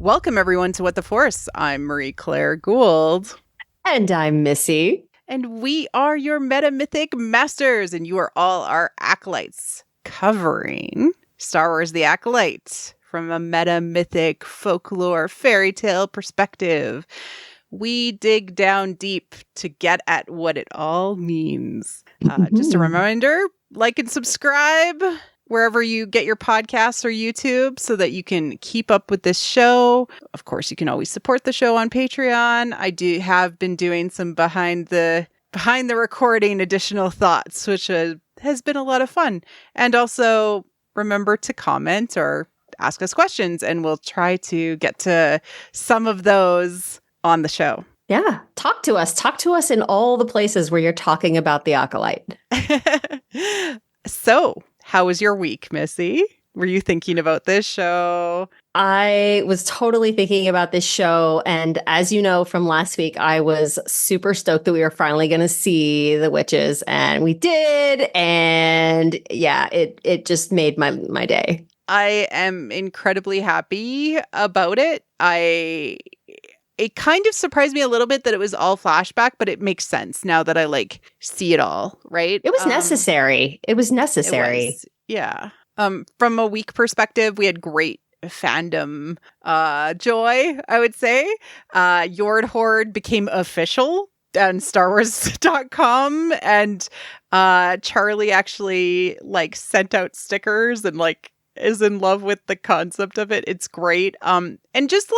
Welcome, everyone, to What the Force. I'm Marie Claire Gould. And I'm Missy. And we are your meta-mythic masters, and you are all our acolytes, covering Star Wars The Acolyte from a meta-mythic folklore fairy tale perspective. We dig down deep to get at what it all means. Just a reminder, like and subscribe wherever you get your podcasts or YouTube so that you can keep up with this show. Of course, you can always support the show on Patreon. I have been doing some behind the recording additional thoughts, which has been a lot of fun. And also remember to comment or ask us questions, and we'll try to get to some of those on the show. Yeah. Talk to us. Talk to us in all the places where you're talking about the Acolyte. So, how was your week, Missy? Were you thinking about this show? I was totally thinking about this show. And as you know from last week, I was super stoked that we were finally going to see the witches. And we did. And yeah, it just made my day. I am incredibly happy about it. It kind of surprised me a little bit that it was all flashback, but it makes sense now that I see it all, right? It was necessary. It was necessary. Yeah. From a week perspective, we had great fandom joy, I would say. Yord Horde became official on StarWars.com, and Charlie actually sent out stickers and is in love with the concept of it. It's great. And just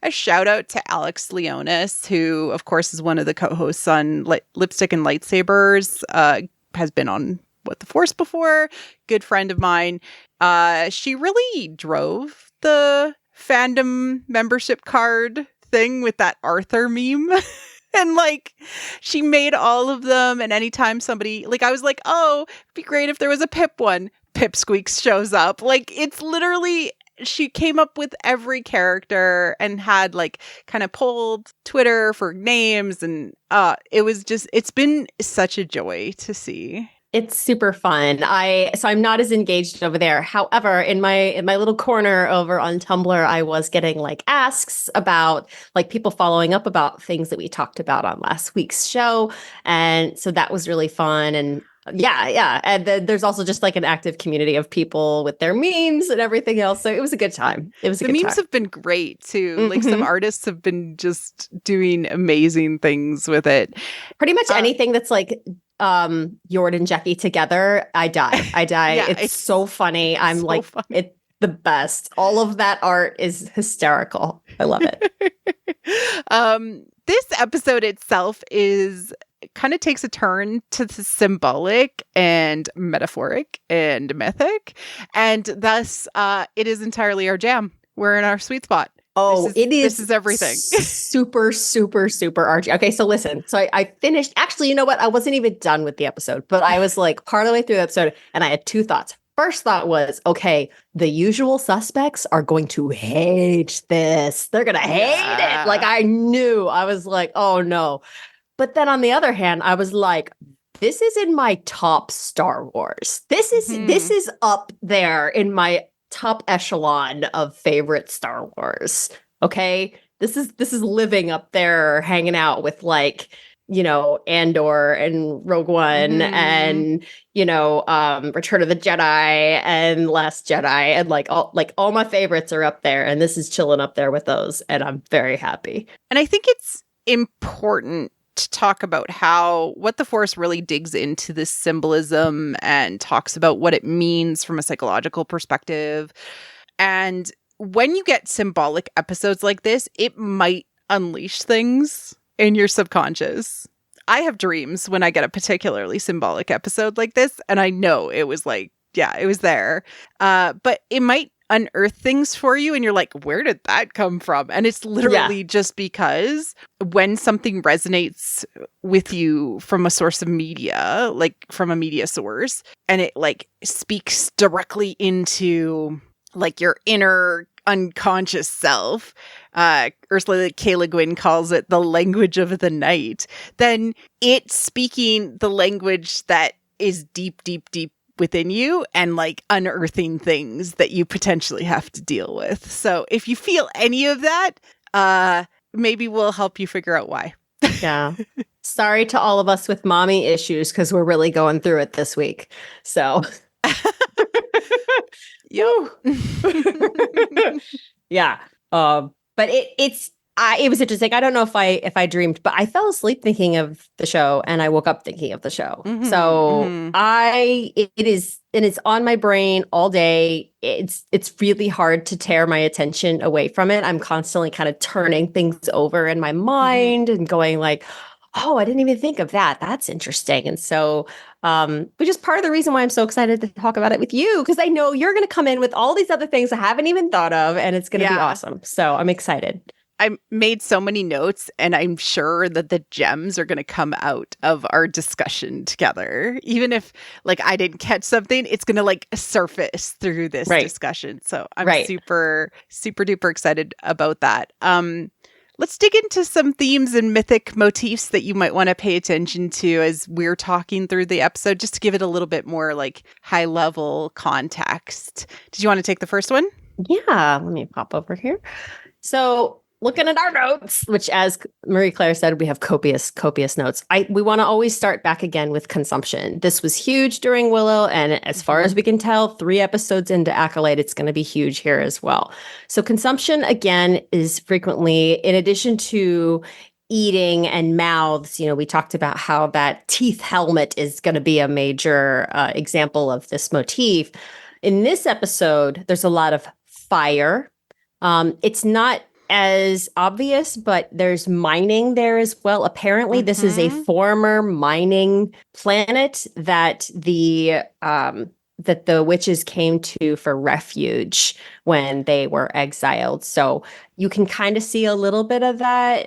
a shout out to Alex Leonis, who of course is one of the co-hosts on Lipstick and Lightsabers, has been on What the Force before, good friend of mine. She really drove the fandom membership card thing with that Arthur meme. And she made all of them, and anytime somebody I was like, oh, it'd be great if there was a Pip one. Pipsqueaks shows up. It's literally, she came up with every character and had kind of polled Twitter for names, and it's been such a joy to see. It's super fun. So I'm not as engaged over there. However, in my little corner over on Tumblr, I was getting asks about people following up about things that we talked about on last week's show. And so that was really fun. And yeah. And then there's also just an active community of people with their memes and everything else. So it was a good time. The memes have been great too. Mm-hmm. Some artists have been just doing amazing things with it. Pretty much anything that's Yord and Jackie together, I die. Yeah, it's so funny. I'm so funny. It's the best. All of that art is hysterical. I love it. This episode itself kind of takes a turn to the symbolic and metaphoric and mythic, and thus it is entirely our jam. We're in our sweet spot. Oh, this is everything. Super, super, super argy. Okay, so listen. So I finished. Actually, you know what? I wasn't even done with the episode, but I was part of the way through the episode, and I had two thoughts. First thought was, okay, the usual suspects are going to hate this. They're going to hate it. I knew. I was oh no. But then on the other hand, I was this is in my top Star Wars. This is up there in my top echelon of favorite Star Wars. Okay, this is living up there, hanging out with Andor and Rogue One and Return of the Jedi and Last Jedi, and all my favorites are up there, and this is chilling up there with those, and I'm very happy. And I think it's important to talk about how What the Force really digs into this symbolism and talks about what it means from a psychological perspective. And when you get symbolic episodes like this, it might unleash things in your subconscious. I have dreams when I get a particularly symbolic episode like this, and I know it was it was there. But it might unearth things for you, and you're where did that come from? And it's literally just because when something resonates with you from a source of media, from a media source, and it speaks directly into your inner unconscious self, Ursula K. Le Guin calls it the language of the night, then it's speaking the language that is deep, deep, deep within you and like unearthing things that you potentially have to deal with. So if you feel any of that, maybe we'll help you figure out why. Yeah. Sorry to all of us with mommy issues because we're really going through it this week. So. Yep. Yeah. But it was interesting. I don't know if I dreamed, but I fell asleep thinking of the show and I woke up thinking of the show. So it's on my brain all day. It's really hard to tear my attention away from it. I'm constantly kind of turning things over in my mind and going like, oh, I didn't even think of that. That's interesting. And so, which is part of the reason why I'm so excited to talk about it with you, because I know you're going to come in with all these other things I haven't even thought of, and it's going to be awesome. So I'm excited. I made so many notes, and I'm sure that the gems are going to come out of our discussion together. Even if like I didn't catch something, it's going to like surface through this discussion. So I'm super, super duper excited about that. Let's dig into some themes and mythic motifs that you might want to pay attention to as we're talking through the episode, just to give it a little bit more like high level context. Did you want to take the first one? Yeah, let me pop over here. So looking at our notes, which as Marie Claire said, we have copious notes. We want to always start back again with consumption. This was huge during Willow. And as far as we can tell, 3 episodes into Acolyte, it's going to be huge here as well. So consumption, again, is frequently, in addition to eating and mouths, we talked about how that teeth helmet is going to be a major example of this motif. In this episode, there's a lot of fire. It's not as obvious, but there's mining there as well. Apparently, this is a former mining planet that the witches came to for refuge when they were exiled. So you can kind of see a little bit of that.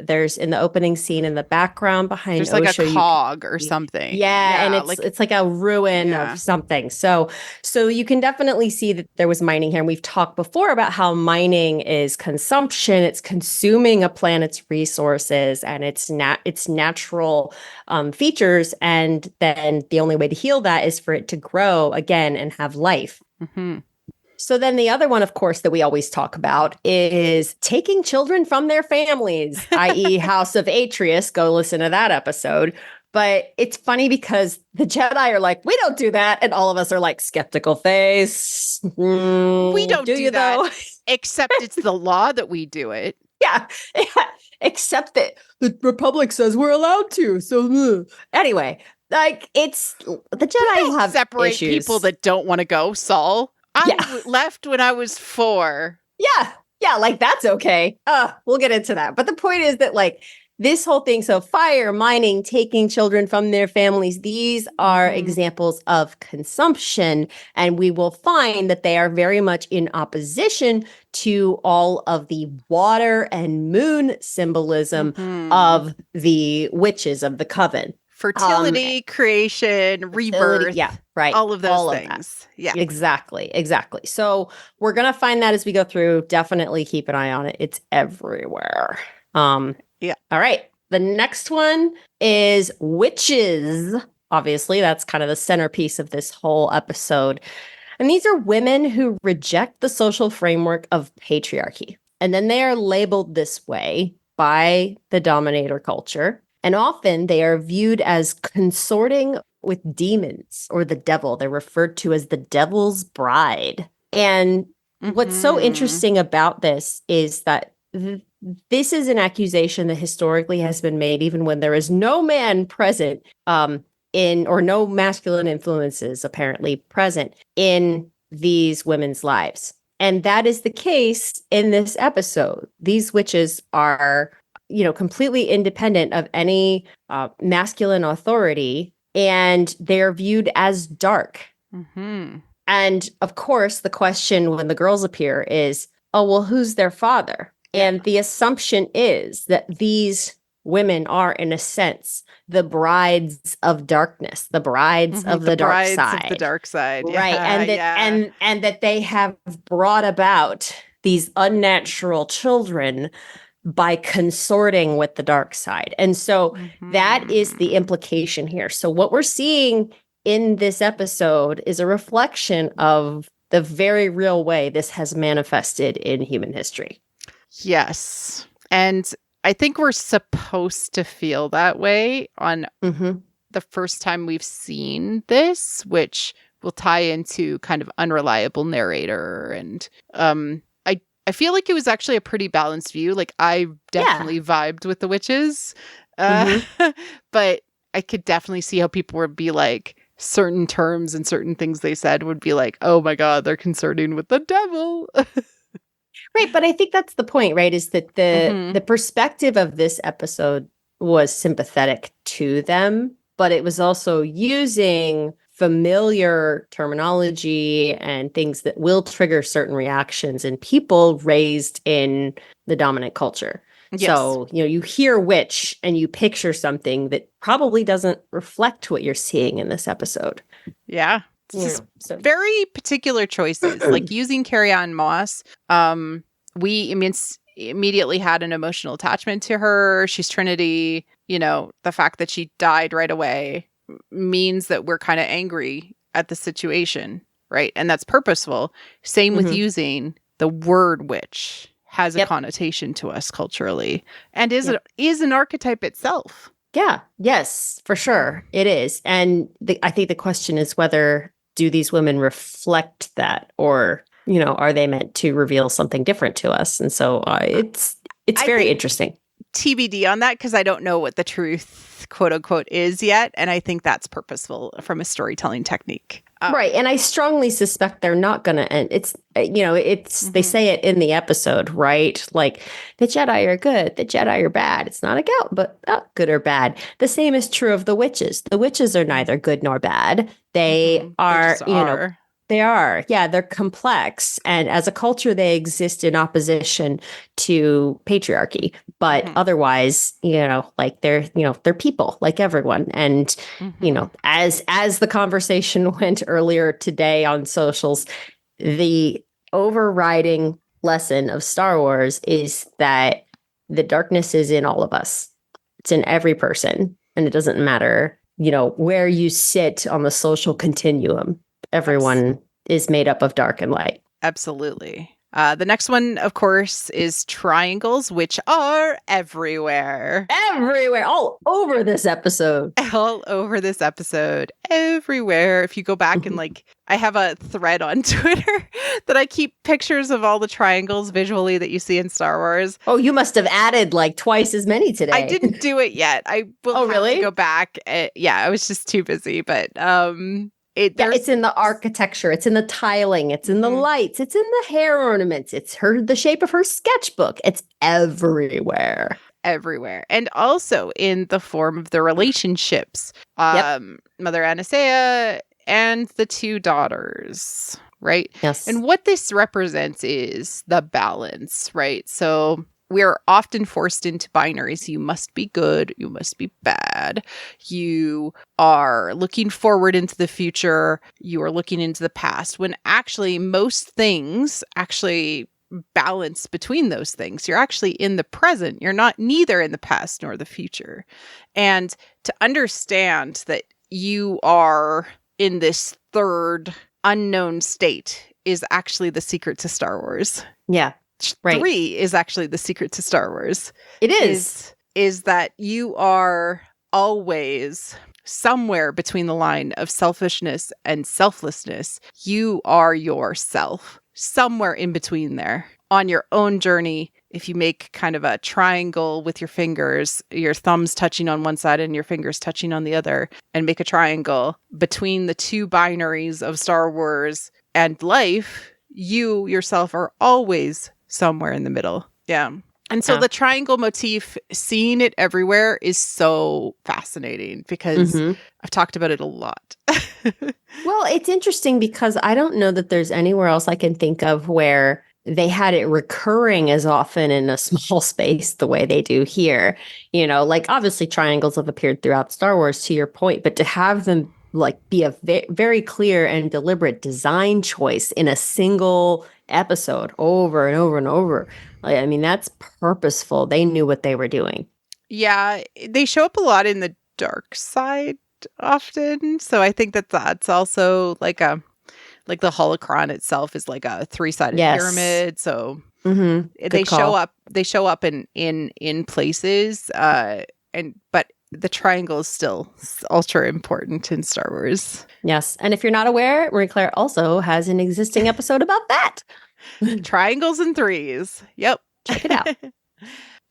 There's in the opening scene in the background behind there's like Osho, a cog or something. Yeah, and it's like a ruin of something. So you can definitely see that there was mining here. And we've talked before about how mining is consumption. It's consuming a planet's resources and its natural features. And then the only way to heal that is for it to grow again and have life. So then the other one, of course, that we always talk about is taking children from their families, i.e. House of Atreus. Go listen to that episode. But it's funny because the Jedi are like, we don't do that. And all of us are like, skeptical face. We don't do that, though? Except it's the law that we do it. Yeah. Except that the Republic says we're allowed to. So anyway, like it's the Jedi have separate issues. People that don't want to go, Saul. I left when I was 4. Yeah, like that's okay. We'll get into that. But the point is that like this whole thing, so fire, mining, taking children from their families, these are examples of consumption. And we will find that they are very much in opposition to all of the water and moon symbolism of the witches of the coven. Fertility, creation, rebirth. Yeah, right. All of those things. Yeah, exactly. So we're going to find that as we go through. Definitely keep an eye on it. It's everywhere. Yeah. All right. The next one is witches. Obviously, that's kind of the centerpiece of this whole episode. And these are women who reject the social framework of patriarchy. And then they are labeled this way by the dominator culture. And often they are viewed as consorting with demons or the devil. They're referred to as the devil's bride. And what's so interesting about this is that this is an accusation that historically has been made even when there is no man present or no masculine influences apparently present in these women's lives. And that is the case in this episode. These witches are completely independent of any masculine authority, and they're viewed as dark. And of course, the question when the girls appear is, oh, well, who's their father? And the assumption is that these women are, in a sense, the brides of darkness, the brides of the dark side. Of the dark side, right? And that they have brought about these unnatural children by consorting with the dark side. And so that is the implication here. So what we're seeing in this episode is a reflection of the very real way this has manifested in human history. Yes. And I think we're supposed to feel that way on the first time we've seen this, which will tie into kind of unreliable narrator. And I feel like it was actually a pretty balanced view. Like, I definitely vibed with the witches. But I could definitely see how people would be like, certain terms and certain things they said would be like, oh my God, they're consorting with the devil. Right. But I think that's the point, right? Is that the perspective of this episode was sympathetic to them, but it was also using familiar terminology and things that will trigger certain reactions in people raised in the dominant culture. Yes. So, you hear witch and you picture something that probably doesn't reflect what you're seeing in this episode. Yeah. So very particular choices, like using Carrie-Anne Moss. We immediately had an emotional attachment to her. She's Trinity. The fact that she died right away means that we're kind of angry at the situation, right? And that's purposeful. Same with using the word witch. Has a connotation to us culturally, and is an archetype itself. Yeah. Yes, for sure. It is. And I think the question is whether do these women reflect that, or, are they meant to reveal something different to us? And so it's very interesting. TBD on that, because I don't know what the truth, quote unquote, is yet. And I think that's purposeful from a storytelling technique. Right. And I strongly suspect they're not going to end. It's, they say it in the episode, right? Like, the Jedi are good, the Jedi are bad. It's not but good or bad. The same is true of the witches. The witches are neither good nor bad. They are, they are. Yeah, they're complex. And as a culture, they exist in opposition to patriarchy. But otherwise, like they're people like everyone. And, as the conversation went earlier today on socials, the overriding lesson of Star Wars is that the darkness is in all of us. It's in every person. And it doesn't matter, where you sit on the social continuum. Everyone is made up of dark and light. Absolutely. The next one, of course, is triangles, which are everywhere. Everywhere. All over this episode. All over this episode. Everywhere. If you go back and I have a thread on Twitter that I keep pictures of all the triangles visually that you see in Star Wars. Oh, you must have added twice as many today. I didn't do it yet. I will have to go baback. I was just too busy, but it's in the architecture, it's in the tiling, it's in the lights, it's in the hair ornaments, it's the shape of her sketchbook. It's everywhere. And also in the form of the relationships. Mother Anasea and the two daughters, right? Yes. And what this represents is the balance, right? So we're often forced into binaries. You must be good. You must be bad. You are looking forward into the future. You are looking into the past, when actually most things actually balance between those things. You're actually in the present. You're not neither in the past nor the future. And to understand that you are in this third unknown state is actually the secret to Star Wars. Yeah. Right. 3 is actually the secret to Star Wars. It is that you are always somewhere between the line of selfishness and selflessness. You are yourself, somewhere in between there, on your own journey. If you make kind of a triangle with your fingers, your thumbs touching on one side and your fingers touching on the other, and make a triangle between the two binaries of Star Wars and life, you yourself are always somewhere in the middle. Yeah. And so the triangle motif, seeing it everywhere, is so fascinating because I've talked about it a lot. Well, it's interesting because I don't know that there's anywhere else I can think of where they had it recurring as often in a small space the way they do here. Obviously triangles have appeared throughout Star Wars, to your point, but to have them be a very clear and deliberate design choice in a single episode over and over and over. That's purposeful. They knew what they were doing. Yeah, they show up a lot in the dark side conflict often. So I think that that's also like the holocron itself is like a three-sided pyramid. So they show up in places, but the triangle is still ultra important in Star Wars. Yes. And if you're not aware, Marie Claire also has an existing episode about that. Triangles and threes. Yep. Check it out.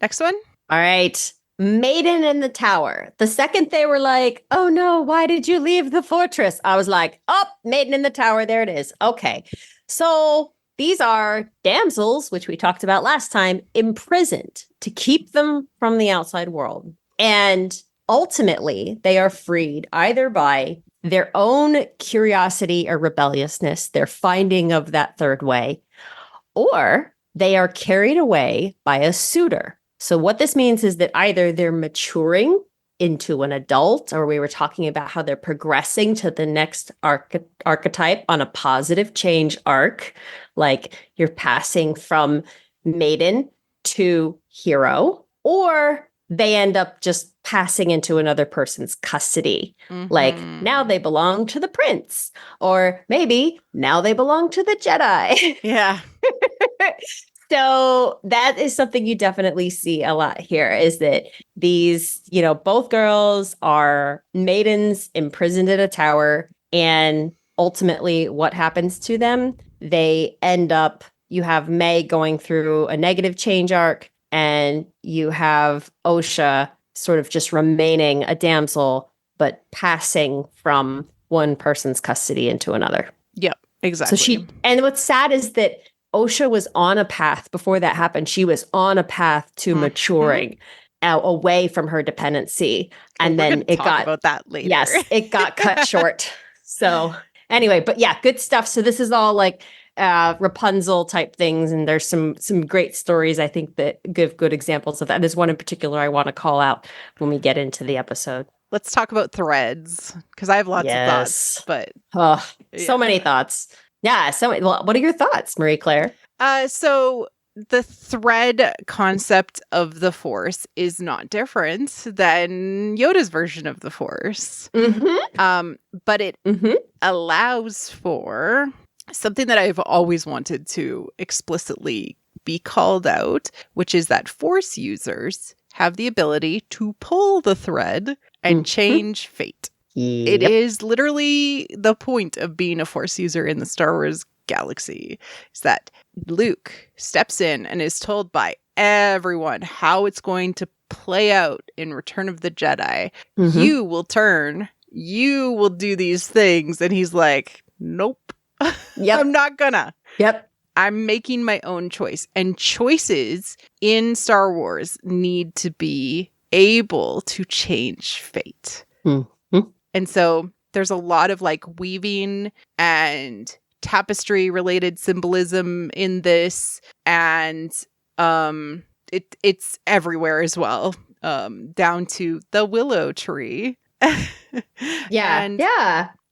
Next one. All right. Maiden in the Tower. The second they were like, oh no, why did you leave the fortress? I was like, oh, Maiden in the Tower. There it is. Okay. So these are damsels, which we talked about last time, imprisoned to keep them from the outside world. And ultimately, they are freed either by their own curiosity or rebelliousness, their finding of that third way, or they are carried away by a suitor. So what this means is that either they're maturing into an adult, or we were talking about how they're progressing to the next archetype on a positive change arc, like you're passing from maiden to hero, or they end up just passing into another person's custody. Like now they belong to the prince, or maybe now they belong to the Jedi. Yeah. So that is something you definitely see a lot here, is that these, both girls are maidens imprisoned in a tower. And ultimately what happens to them? They end up, you have May going through a negative change arc, and you have Osha sort of just remaining a damsel, but passing from one person's custody into another. Yep, exactly. So and what's sad is that Osha was on a path before that happened. She was on a path to maturing away from her dependency. And then it got about that later. Yes, it got cut short. So anyway, but yeah, good stuff. So this is all like Rapunzel type things. And there's some great stories, I think, that give good examples of that. There's one in particular I want to call out when we get into the episode. Let's talk about threads, because I have lots of thoughts, but so many thoughts. Yeah. So what are your thoughts, Marie Claire? So the thread concept of the Force is not different than Yoda's version of the Force. But it allows for something that I've always wanted to explicitly be called out, which is that Force users have the ability to pull the thread and change fate. Yep. It is literally the point of being a Force user in the Star Wars galaxy, is that Luke steps in and is told by everyone how it's going to play out in Return of the Jedi. You will turn, you will do these things. And he's like, nope, I'm not gonna. I'm making my own choice. And choices in Star Wars need to be able to change fate. And so there's a lot of like weaving and tapestry related symbolism in this. And it's everywhere as well, down to the willow tree.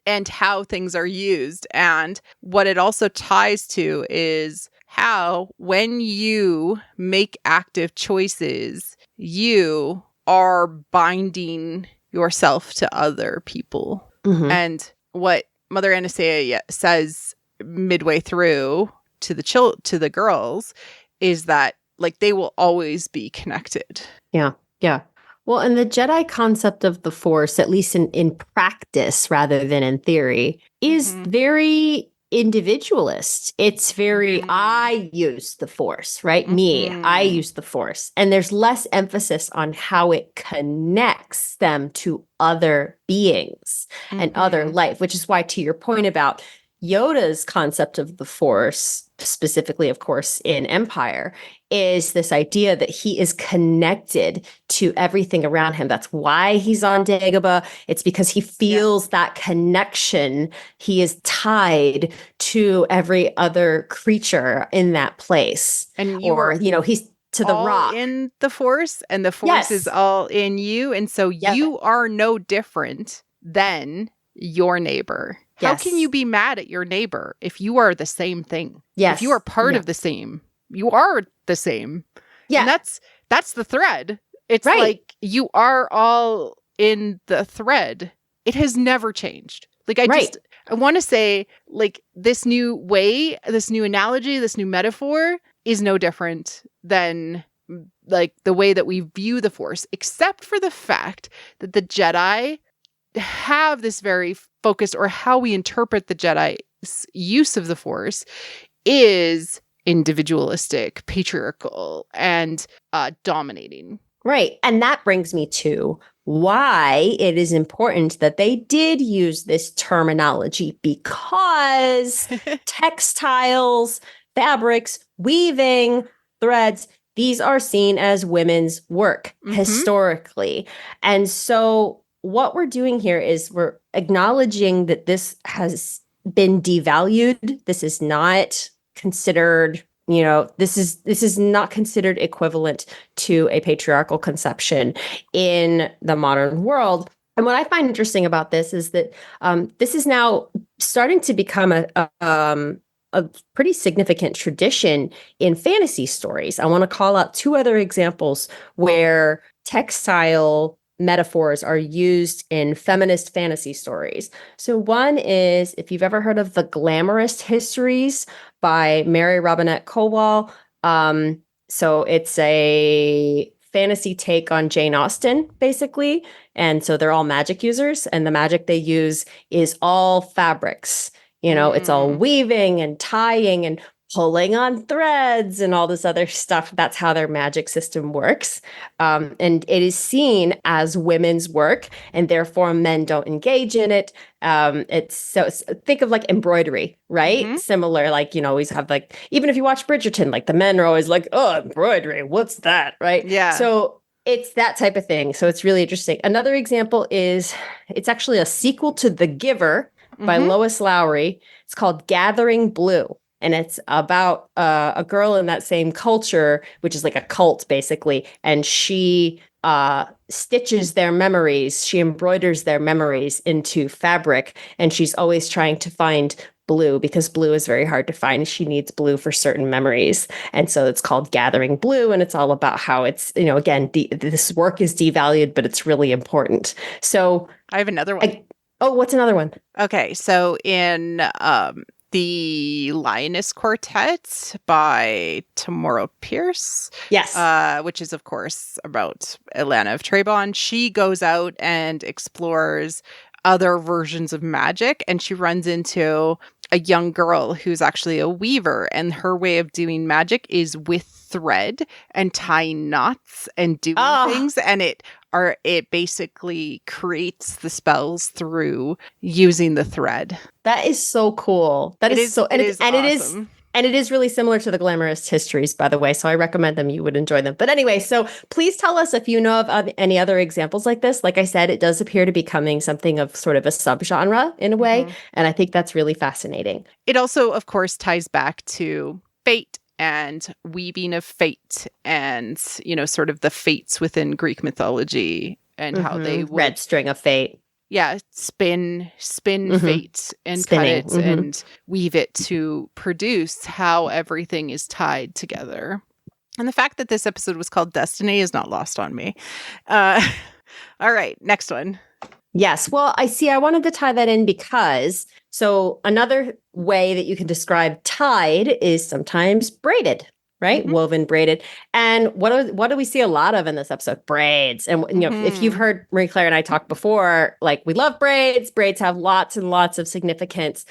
And how things are used. And what it also ties to is how, when you make active choices, you are binding yourself to other people. And what Mother Anastasia says midway through to the girls is that like they will always be connected. Yeah. Well, and the Jedi concept of the Force, at least in practice rather than in theory, is very individualist. It's very, I use the Force, right? I use the Force. And there's less emphasis on how it connects them to other beings and other life, which is why, to your point about Yoda's concept of the Force, specifically, of course, in Empire, is this idea that he is connected to everything around him. That's why he's on Dagobah. It's because he feels that connection. He is tied to every other creature in that place. And he's to the rock. In the Force, and the Force is all in you. And so you are no different than your neighbor. How can you be mad at your neighbor if you are the same thing? If you are part of the same, you are the same. And that's the thread. It's like you are all in the thread. it has never changed. Like, I want to say, like, this new way, this new analogy, this new metaphor is no different than like the way that we view the Force, except for the fact that the Jedi have this very focused, or how we interpret the Jedi's use of the Force is individualistic, patriarchal, and dominating. Right. And that brings me to why it is important that they did use this terminology, because textiles, fabrics, weaving, threads, these are seen as women's work historically. And so what we're doing here is we're acknowledging that this has been devalued. This is not considered, this is not considered equivalent to a patriarchal conception in the modern world. And what I find interesting about this is that this is now starting to become a pretty significant tradition in fantasy stories. I want to call out two other examples where textile metaphors are used in feminist fantasy stories. So one is, if you've ever heard of The Glamorous Histories by Mary Robinette Kowal. So it's a fantasy take on Jane Austen, basically. And so they're all magic users, and the magic they use is all fabrics. It's all weaving and tying and pulling on threads and all this other stuff. That's how their magic system works. And it is seen as women's work, and therefore men don't engage in it. Think of like embroidery, right? Similar, like, always have like, even if you watch Bridgerton, like the men are always like, oh, embroidery, what's that? Right? Yeah. So it's that type of thing. So it's really interesting. Another example is, it's actually a sequel to The Giver by Lois Lowry. It's called Gathering Blue. And it's about a girl in that same culture, which is like a cult, basically. And she stitches their memories. She embroiders their memories into fabric. And she's always trying to find blue, because blue is very hard to find. She needs blue for certain memories. And so it's called Gathering Blue. And it's all about how it's, again, this work is devalued, but it's really important. So I have another one. What's another one? Okay. So in the Lioness Quartet by Tamora Pierce. Yes. Which is, of course, about Atlanta of Trebon. She goes out and explores other versions of magic, and she runs into a young girl who's actually a weaver, and her way of doing magic is with thread and tying knots and doing things, and it basically creates the spells through using the thread. That is so cool. It is awesome. And it is really similar to The Glamorous Histories, by the way. So I recommend them. You would enjoy them. But anyway, so please tell us if you know of any other examples like this. Like I said, it does appear to be becoming something of sort of a subgenre in a way. And I think that's really fascinating. It also, of course, ties back to fate and weaving of fate and, sort of the fates within Greek mythology and how they would... Red string of fate. Yeah, spin fate and cut it and weave it to produce how everything is tied together. And the fact that this episode was called Destiny is not lost on me. All right, next one. Yes. Well, I wanted to tie that in because, so another way that you can describe tied is sometimes braided. Right? Woven, braided. And what do we see a lot of in this episode? Braids. And, if you've heard Marie Claire and I talk before, like, we love braids. Braids have lots and lots of significance.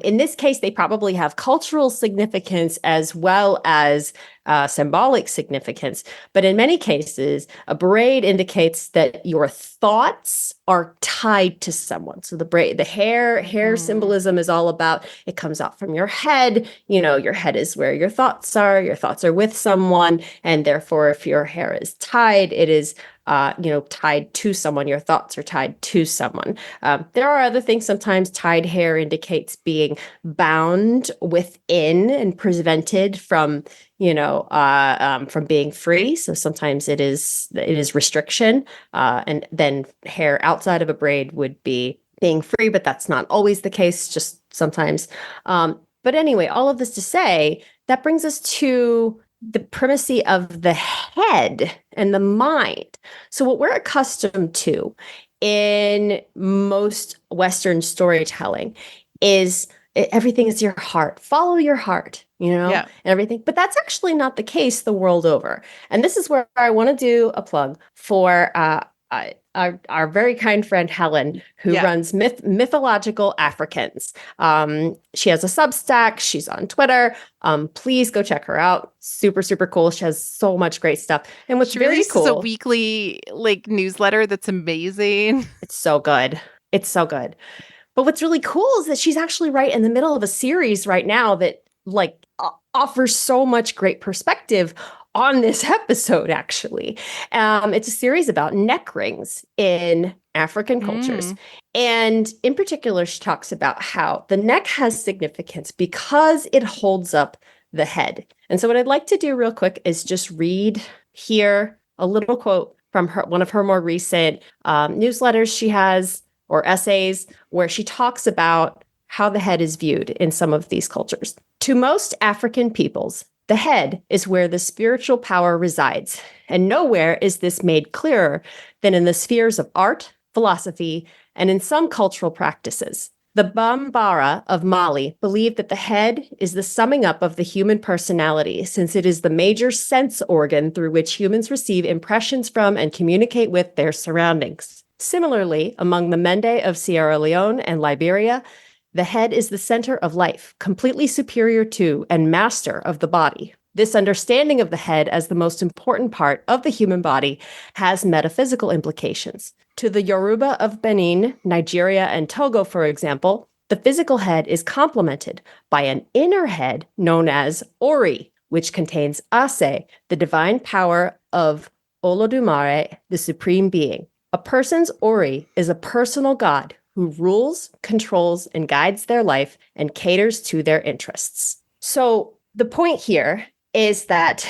In this case, they probably have cultural significance as well as symbolic significance. But in many cases, a braid indicates that your thoughts are tied to someone. So the hair symbolism is all about, it comes out from your head. Your head is where your thoughts are. Your thoughts are with someone. And therefore, if your hair is tied, it is tied to someone. Your thoughts are tied to someone. There are other things. Sometimes tied hair indicates being bound within and prevented from, from being free. So sometimes it is restriction. And then hair outside of a braid would be being free, but that's not always the case, just sometimes. But anyway, all of this to say, that brings us to the primacy of the head and the mind. So what we're accustomed to in most Western storytelling is everything is your heart. Follow your heart, and everything. But that's actually not the case the world over. And this is where I want to do a plug for our very kind friend Helen, who runs Mythological Africans. She has a Substack. She's on Twitter. Please go check her out. Super, super cool. She has so much great stuff. And what's very cool, a weekly newsletter that's amazing. It's so good. It's so good. But what's really cool is that she's actually right in the middle of a series right now that offers so much great perspective on this episode, actually. It's a series about neck rings in African cultures. And in particular, she talks about how the neck has significance because it holds up the head. And so what I'd like to do real quick is just read here a little quote from one of her more recent newsletters she has, or essays, where she talks about how the head is viewed in some of these cultures. To most African peoples, the head is where the spiritual power resides, and nowhere is this made clearer than in the spheres of art, philosophy, and in some cultural practices. The Bambara of Mali believe that the head is the summing up of the human personality, since it is the major sense organ through which humans receive impressions from and communicate with their surroundings. Similarly, among the Mende of Sierra Leone and Liberia, the head is the center of life, completely superior to and master of the body. This understanding of the head as the most important part of the human body has metaphysical implications. To the Yoruba of Benin, Nigeria, and Togo, for example, the physical head is complemented by an inner head known as Ori, which contains Ase, the divine power of Olodumare, the supreme being. A person's Ori is a personal god who rules, controls, and guides their life and caters to their interests. So the point here is that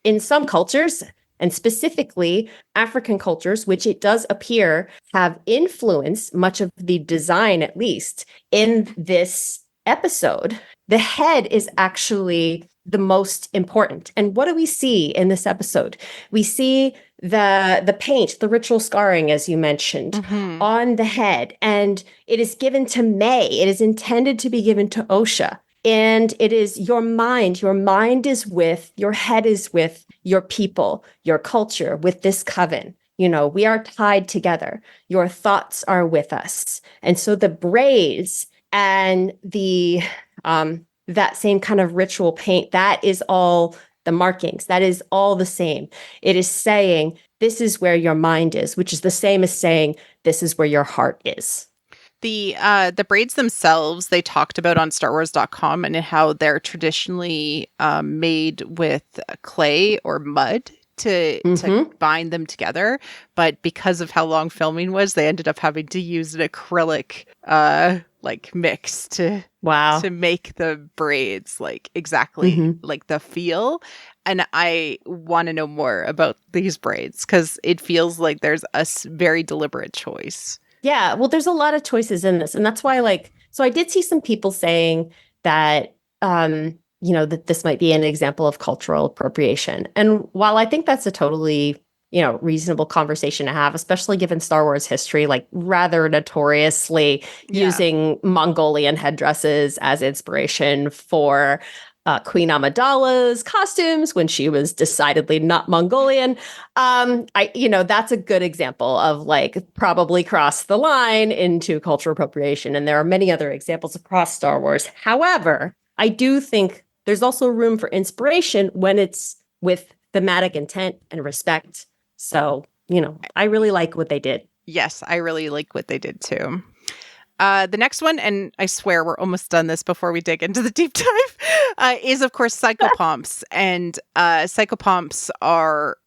in some cultures, and specifically African cultures, which it does appear have influenced much of the design, at least in this episode, the head is actually the most important. And what do we see in this episode? We see the paint, the ritual scarring, as you mentioned, on the head. And it is given to May. It is intended to be given to Osha. And it is your mind. Your mind is with, your head is with your people, your culture, with this coven. We are tied together. Your thoughts are with us. And so the braids and the that same kind of ritual paint, that is all the markings. That is all the same. It is saying, this is where your mind is, which is the same as saying, this is where your heart is. The braids themselves, they talked about on StarWars.com and how they're traditionally made with clay or mud to bind them together. But because of how long filming was, they ended up having to use an acrylic mix to make the braids exactly like the feel. And I want to know more about these braids because it feels like there's a very deliberate choice. Yeah, well, there's a lot of choices in this. And that's why, so I did see some people saying that, that this might be an example of cultural appropriation. And while I think that's a totally, reasonable conversation to have, especially given Star Wars history, rather notoriously using Mongolian headsdresses as inspiration for Queen Amidala's costumes when she was decidedly not Mongolian. That's a good example of probably crossed the line into cultural appropriation. And there are many other examples across Star Wars. However, I do think there's also room for inspiration when it's with thematic intent and respect. So, I really like what they did. Yes, I really like what they did too. The next one, and I swear we're almost done this before we dig into the deep dive, is of course psychopomps. And psychopomps are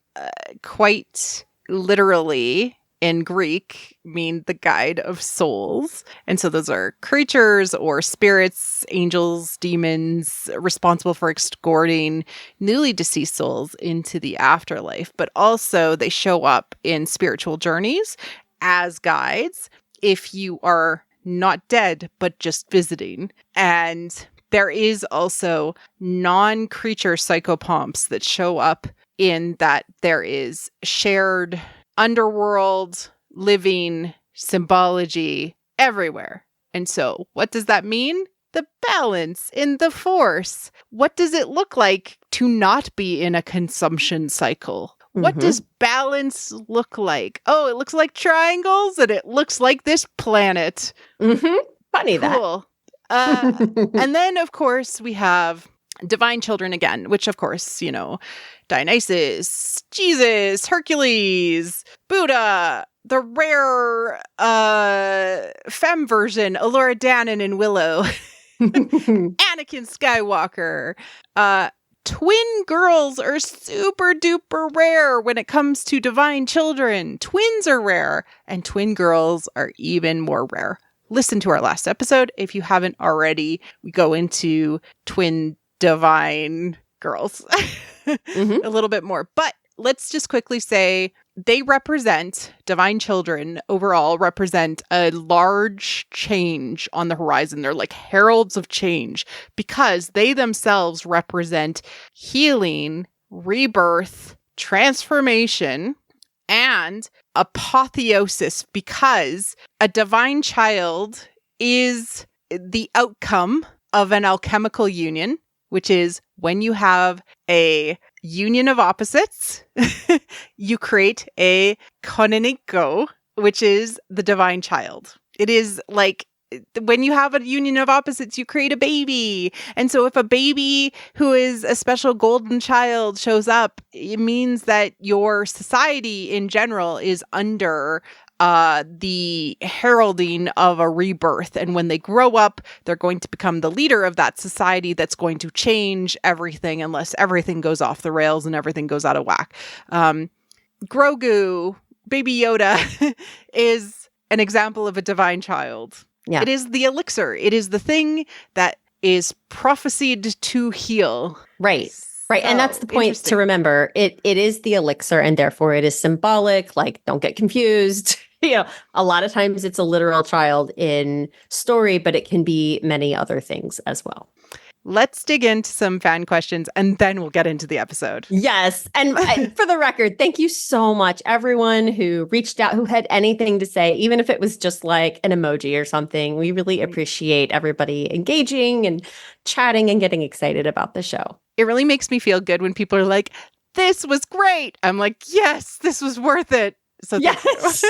quite literally in Greek mean the guide of souls. And so those are creatures or spirits, angels, demons responsible for escorting newly deceased souls into the afterlife. But also they show up in spiritual journeys as guides if you are not dead, but just visiting. And there is also non-creature psychopomps that show up in that there is shared underworld living symbology everywhere. And so what does that mean? The balance in the force. What does it look like to not be in a consumption cycle? What does balance look like? Oh, it looks like triangles and it looks like this planet. Funny cool. And then, of course, we have divine children again, which, of course, you know, Dionysus, Jesus, Hercules, Buddha, the rare femme version, Elora Danan and Willow, Anakin Skywalker. Twin girls are super duper rare when it comes to divine children. Twins are rare, and twin girls are even more rare. Listen to our last episode if you haven't already. We go into twin divine girls a little bit more. But let's just quickly say they represent, divine children overall represent a large change on the horizon. They're like heralds of change because they themselves represent healing, rebirth, transformation, and apotheosis, because a divine child is the outcome of an alchemical union, which is when you have a union of opposites, you create a koneniko, which is the divine child. It is like when you have a union of opposites, you create a baby. And so if a baby who is a special golden child shows up, it means that your society in general is under the heralding of a rebirth. And when they grow up, they're going to become the leader of that society that's going to change everything unless everything goes off the rails and everything goes out of whack. Grogu, Baby Yoda, is an example of a divine child. Yeah. It is the elixir. It is the thing that is prophesied to heal. Right. Right. And that's the point to remember. It is the elixir, and therefore it is symbolic. Like, don't get confused. You know, a lot of times it's a literal child in story, but it can be many other things as well. Let's dig into some fan questions and then we'll get into the episode. Yes. And for the record, thank you so much, everyone who reached out, who had anything to say, even if it was just like an emoji or something. We really appreciate everybody engaging and chatting and getting excited about the show. It really makes me feel good when people are like, this was great. I'm like, yes, this was worth it. So yes.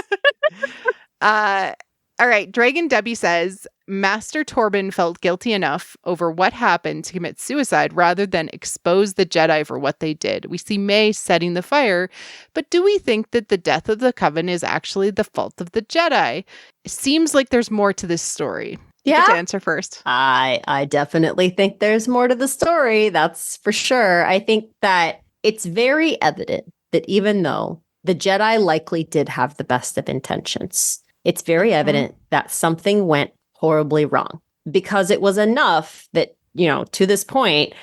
All right. Dragon Debbie says, Master Torben felt guilty enough over what happened to commit suicide rather than expose the Jedi for what they did. We see May setting the fire, but do we think that the death of the Coven is actually the fault of the Jedi? It seems like there's more to this story. Yeah. You get to answer first. I definitely think there's more to the story. That's for sure. I think that it's very evident that even though the Jedi likely did have the best of intentions, it's very evident that something went horribly wrong, because it was enough that, you know, to this point,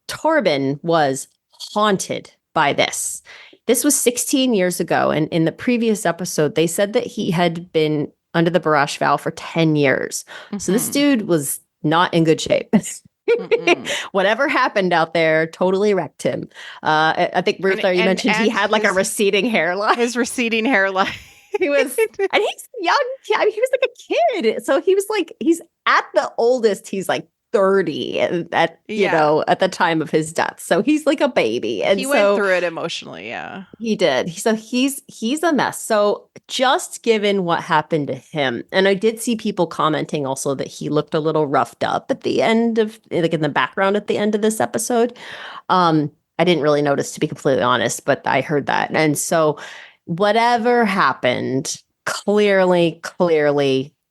Torben was haunted by this. This was 16 years ago. And in the previous episode, they said that he had been under the Barash vow for 10 years. So this dude was not in good shape. Whatever happened out there totally wrecked him. I think, Ruth, you mentioned he had like a receding hairline. His receding hairline. He was, and he's young. I mean, he was like a kid. So he was like, he's at the oldest, he's like 30 at you know, at the time of his death. So he's like a baby. And he went through it emotionally. Yeah, he did. So he's a mess. So just given what happened to him, and I did see people commenting also that he looked a little roughed up at the end of, like, in the background at the end of this episode. I didn't really notice, to be completely honest, but I heard that. And so whatever happened clearly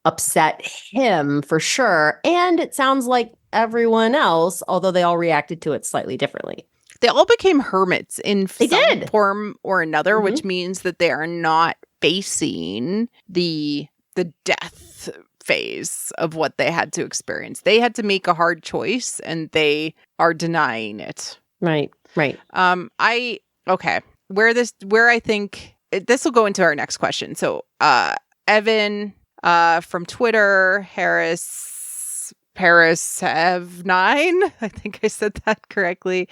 upset him for sure. And it sounds like everyone else, although they all reacted to it slightly differently. They all became hermits in some form or another, which means that they are not facing the death phase of what they had to experience. They had to make a hard choice and they are denying it. Right. Where I think this will go into our next question. So, Evan from Twitter, Paris have 9. I think I said that correctly.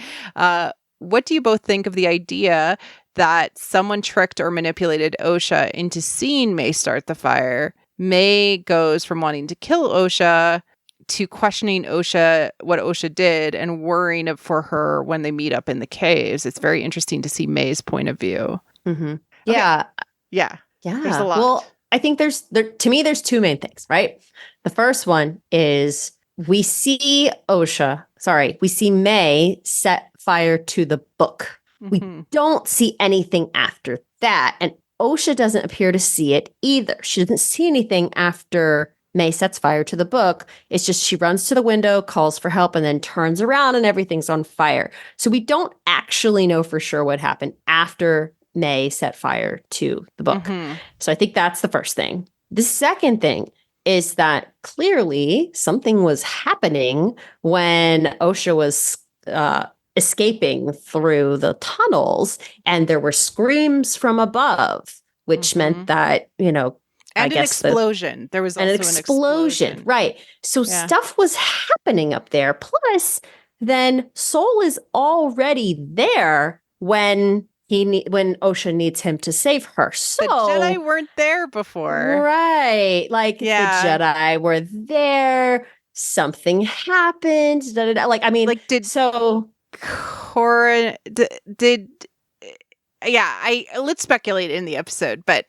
what do you both think of the idea that someone tricked or manipulated Osha into seeing May start the fire? May goes from wanting to kill Osha to questioning Osha, what Osha did, and worrying for her when they meet up in the caves. It's very interesting to see May's point of view. Mm-hmm. Yeah. Okay. Yeah. There's a lot. Well, I think to me, there's two main things, right? The first one is we see May set fire to the book. We don't see anything after that. And Osha doesn't appear to see it either. She doesn't see anything after May sets fire to the book. It's just she runs to the window, calls for help, and then turns around and everything's on fire. So we don't actually know for sure what happened after May set fire to the book. So I think that's the first thing. The second thing is that clearly something was happening when Osha was escaping through the tunnels, and there were screams from above, which meant that, and I guess an explosion. There was also an explosion. Right. So stuff was happening up there. Plus, then Soul is already there when Osha needs him to save her. So the Jedi weren't there before. Right. Like the Jedi were there. Something happened. Cora did let's speculate in the episode, but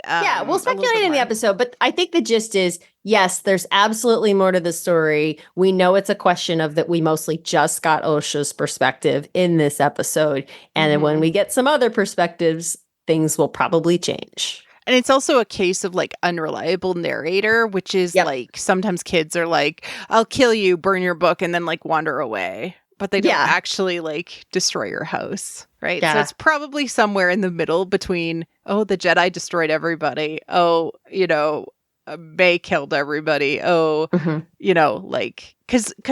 we'll speculate in the episode, but I think the gist is, yes, there's absolutely more to the story. We know it's a question of that we mostly just got Osha's perspective in this episode, and then when we get some other perspectives, things will probably change. And it's also a case of like unreliable narrator, which is like sometimes kids are like, I'll kill you, burn your book, and then like wander away. But they don't actually like destroy your house, right? So it's probably somewhere in the middle between, the Jedi destroyed everybody. May killed everybody. Because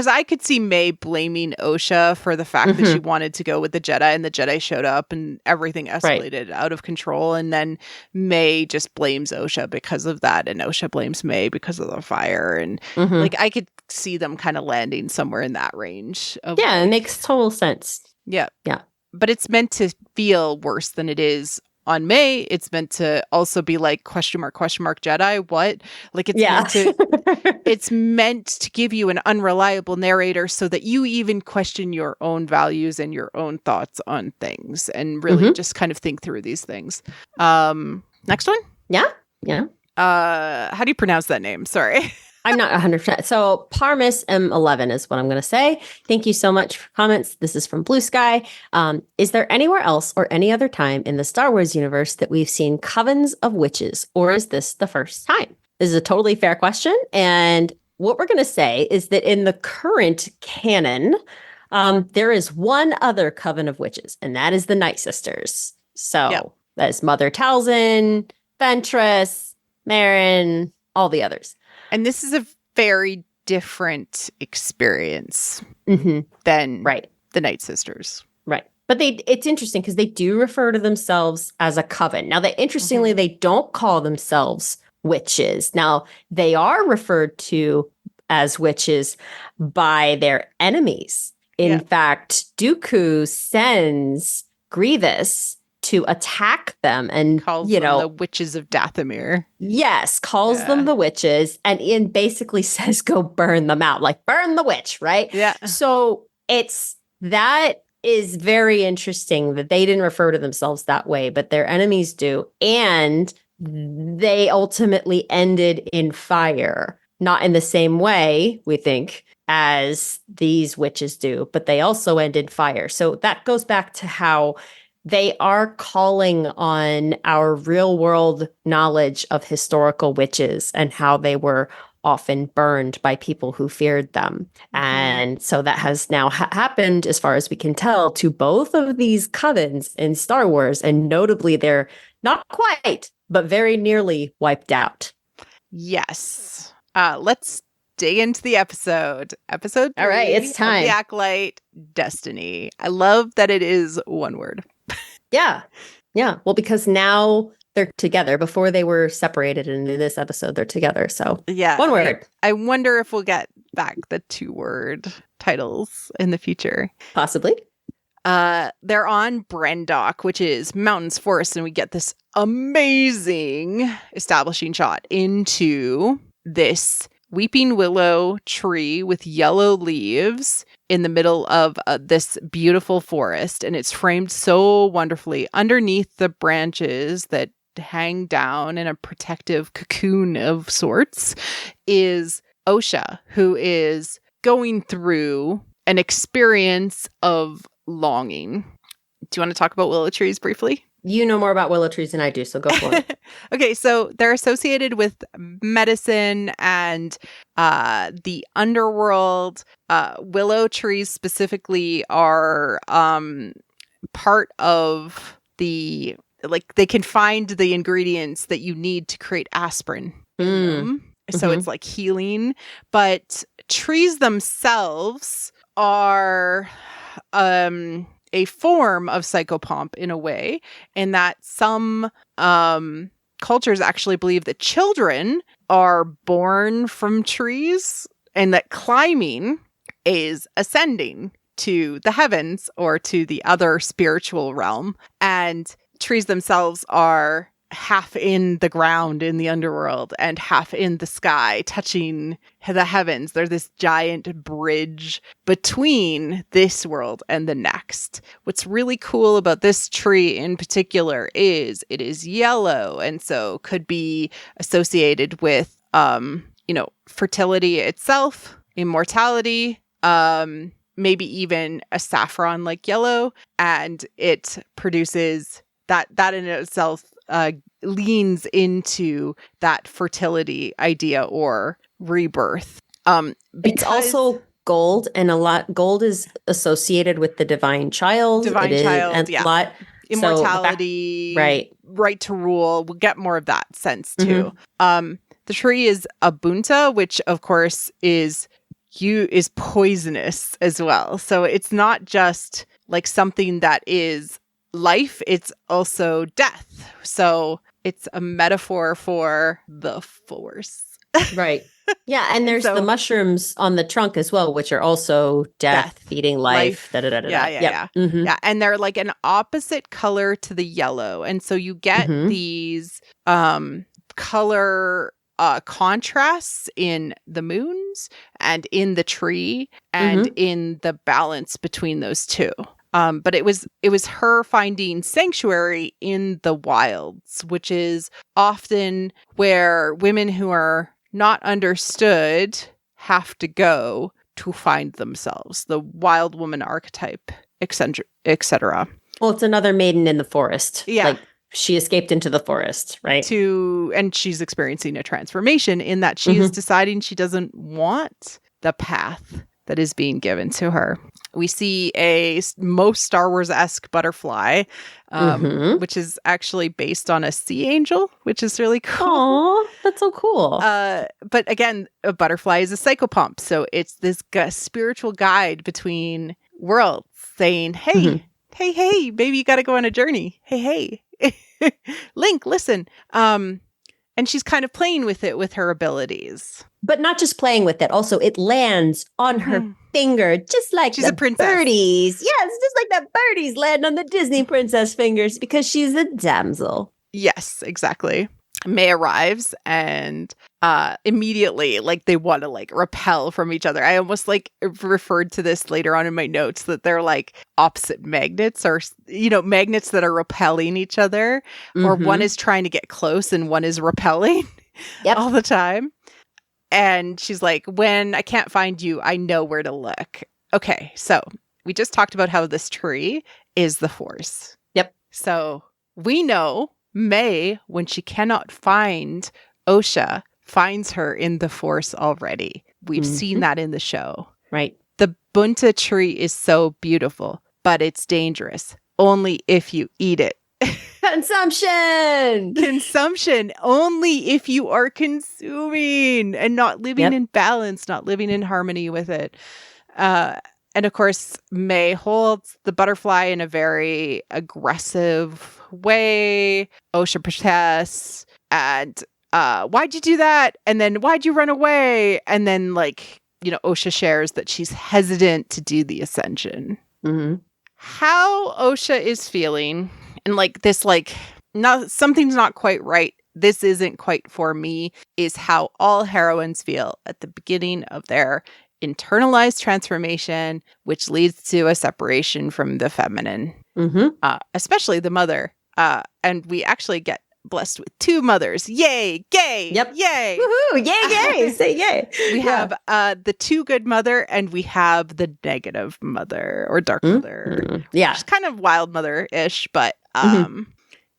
I could see May blaming Osha for the fact that she wanted to go with the Jedi, and the Jedi showed up and everything escalated out of control. And then May just blames Osha because of that, and Osha blames May because of the fire. And I could see them kind of landing somewhere in that range. It makes total sense. Yeah. But it's meant to feel worse than it is on May. It's meant to also be like question mark Jedi. What? Like it's meant to give you an unreliable narrator so that you even question your own values and your own thoughts on things and really just kind of think through these things. Next one? Yeah. How do you pronounce that name? Sorry. I'm not 100%. So Parmis M11 is what I'm going to say. Thank you so much for comments. This is from Blue Sky. Is there anywhere else or any other time in the Star Wars universe that we've seen covens of witches, or is this the first time? This is a totally fair question. And what we're going to say is that in the current canon, there is one other coven of witches, and that is the Night Sisters. So that is Mother Talzin, Ventress, Marin, all the others. And this is a very different experience than the Night Sisters. Right. But it's interesting because they do refer to themselves as a coven. Now, interestingly, they don't call themselves witches. Now, they are referred to as witches by their enemies. In fact, Dooku sends Grievous to attack them and calls them the witches of Dathomir. Yes, calls them the witches, and Ian basically says, go burn them out, like burn the witch, right? Yeah. So that is very interesting that they didn't refer to themselves that way, but their enemies do. And they ultimately ended in fire, not in the same way, we think, as these witches do, but they also end in fire. So that goes back to how they are calling on our real world knowledge of historical witches and how they were often burned by people who feared them. And so that has now happened, as far as we can tell, to both of these covens in Star Wars. And notably, they're not quite, but very nearly wiped out. Yes. Let's dig into the episode. Episode 3. All right, it's time. Of the Acolyte, Destiny. I love that it is one word. Yeah. Well, because now they're together. Before they were separated, and in this episode they're together. So one word. I wonder if we'll get back the 2-word titles in the future. Possibly. they're on Brendock, which is mountains, forests, and we get this amazing establishing shot into this weeping willow tree with yellow leaves in the middle of this beautiful forest. And it's framed so wonderfully. Underneath the branches that hang down in a protective cocoon of sorts is Osha, who is going through an experience of longing. Do you want to talk about willow trees briefly? You know more about willow trees than I do, so go for it. Okay, so they're associated with medicine and the underworld. Willow trees specifically are part of the, like, they can find the ingredients that you need to create aspirin in them. So it's like healing. But trees themselves are a form of psychopomp in a way, in that some cultures actually believe that children are born from trees and that climbing is ascending to the heavens or to the other spiritual realm. And trees themselves are half in the ground in the underworld and half in the sky, touching the heavens. They're this giant bridge between this world and the next. What's really cool about this tree in particular is it is yellow, and so could be associated with, fertility itself, immortality, maybe even a saffron-like yellow, and it produces that in itself leans into that fertility idea or rebirth. It's also gold, and gold is associated with the divine child. And yeah. a lot, immortality, right to rule. We'll get more of that sense too. The tree is Ubuntu, which of course is poisonous as well. So it's not just like something that is life, it's also death. So it's a metaphor for the force. Right. Yeah. And there's the mushrooms on the trunk as well, which are also death. Feeding life. Yeah. And they're like an opposite color to the yellow. And so you get these color contrasts in the moons and in the tree and in the balance between those two. But it was her finding sanctuary in the wilds, which is often where women who are not understood have to go to find themselves. The wild woman archetype, etc. Well, it's another maiden in the forest. Yeah. Like she escaped into the forest, right? And she's experiencing a transformation in that she is deciding she doesn't want the path that is being given to her. We see a most Star Wars-esque butterfly, which is actually based on a sea angel, which is really cool. Oh, that's so cool. But again, a butterfly is a psychopomp. So it's this spiritual guide between worlds saying, hey, hey, maybe you got to go on a journey. Hey, Link, listen. And she's kind of playing with it with her abilities. But not just playing with it. Also, it lands on her finger, just like she's a princess. Birdies. Yes, just like the birdies land on the Disney princess fingers because she's a damsel. Yes, exactly. May arrives and immediately, like, they want to like repel from each other. I almost like referred to this later on in my notes that they're like opposite magnets, or magnets that are repelling each other, or one is trying to get close and one is repelling all the time. And she's like, when I can't find you, I know where to look. Okay, so we just talked about how this tree is the force. Yep. So we know May, when she cannot find Osha, finds her in the force already. We've seen that in the show. Right. The bunta tree is so beautiful, but it's dangerous. Only if you eat it. Consumption only if you are consuming and not living in balance, not living in harmony with it. And of course, May holds the butterfly in a very aggressive way. Osha protests and why'd you do that? And then why'd you run away? And then Osha shares that she's hesitant to do the ascension. how Osha is feeling, and like this, like, not something's not quite right. This isn't quite for me, is how all heroines feel at the beginning of their internalized transformation, which leads to a separation from the feminine, especially the mother. And we actually get blessed with 2 mothers. Yay! Gay! Yep. Yay! Woohoo! Yay! Yay! Say yay! We have the 2 good mother, and we have the negative mother or dark mother. Yeah, She's kind of wild mother-ish, but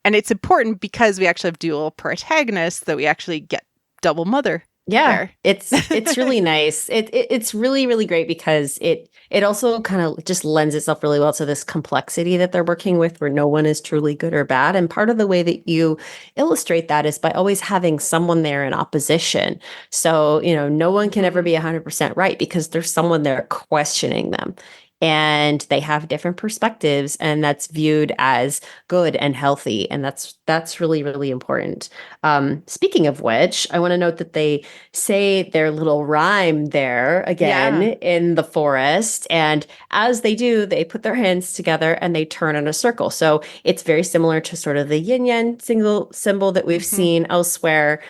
and it's important because we actually have dual protagonists that we actually get double mother. Yeah, there. it's really nice. It's really, really great because it also kind of just lends itself really well to this complexity that they're working with, where no one is truly good or bad. And part of the way that you illustrate that is by always having someone there in opposition. So, no one can ever be 100% right because there's someone there questioning them. And they have different perspectives, and that's viewed as good and healthy. And that's really, really important. Speaking of which, I want to note that they say their little rhyme there again in the forest. And as they do, they put their hands together and they turn in a circle. So it's very similar to sort of the yin-yang single symbol that we've seen elsewhere.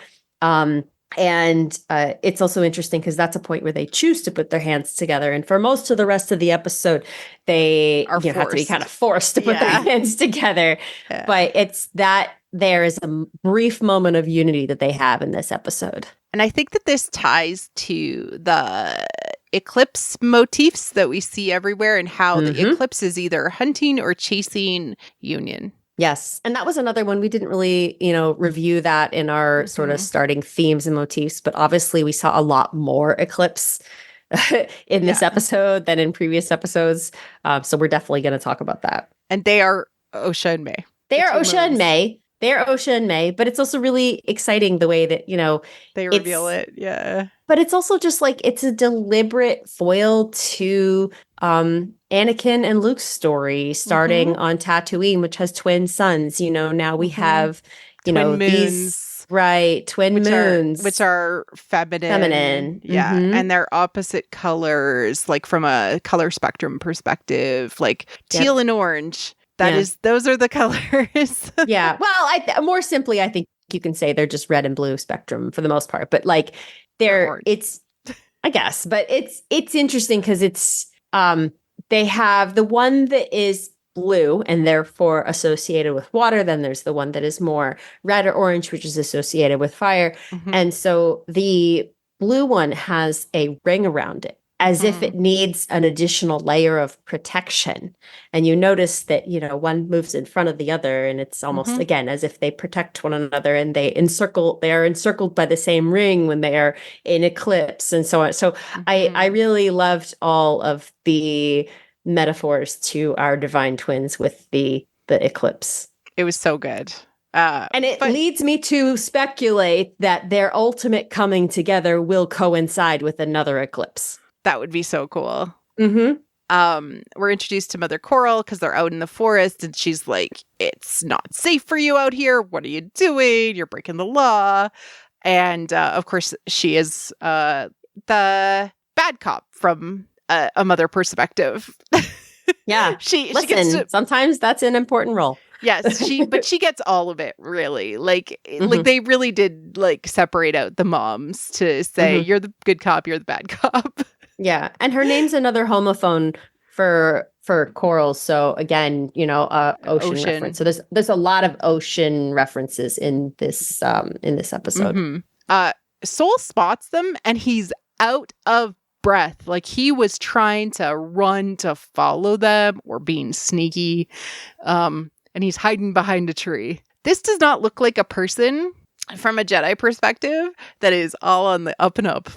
And it's also interesting because that's a point where they choose to put their hands together. And for most of the rest of the episode, they have to be kind of forced to put their hands together. Yeah. But it's that there is a brief moment of unity that they have in this episode. And I think that this ties to the eclipse motifs that we see everywhere, and how the eclipse is either hunting or chasing union. Yes. And that was another one. We didn't really, review that in our sort of starting themes and motifs, but obviously we saw a lot more eclipse in this episode than in previous episodes. So we're definitely going to talk about that. And they are Osha and May. They are Osha and May. They're Osha and May, but it's also really exciting the way that, they reveal it. Yeah. But it's also just like, it's a deliberate foil to Anakin and Luke's story starting on Tatooine, which has twin sons. Now we have, twin moons. These, right, twin moons. Which are feminine. Yeah. And they're opposite colors, like from a color spectrum perspective, like teal and orange. Those are the colors. Yeah. Well, more simply, I think you can say they're just red and blue spectrum for the most part. But like I guess, but it's interesting because it's, they have the one that is blue and therefore associated with water. Then there's the one that is more red or orange, which is associated with fire. And so the blue one has a ring around it, as if it needs an additional layer of protection. And you notice that, one moves in front of the other, and it's almost, again, as if they protect one another, and they are encircled by the same ring when they are in eclipse and so on. So I really loved all of the metaphors to our divine twins with the eclipse. It was so good. And it leads me to speculate that their ultimate coming together will coincide with another eclipse. That would be so cool. We're introduced to Mother Coral because they're out in the forest, and she's like, "It's not safe for you out here. What are you doing? You're breaking the law." And of course, she is the bad cop from a mother perspective. Yeah, she gets to, sometimes that's an important role. Yes, but she gets all of it, really. Like they really did separate out the moms to say, you're the good cop, you're the bad cop. Yeah, and her name's another homophone for Coral. So again, ocean reference. So there's a lot of ocean references in this episode. Soul spots them, and he's out of breath. Like he was trying to run to follow them or being sneaky. And he's hiding behind a tree. This does not look like a person from a Jedi perspective that is all on the up and up.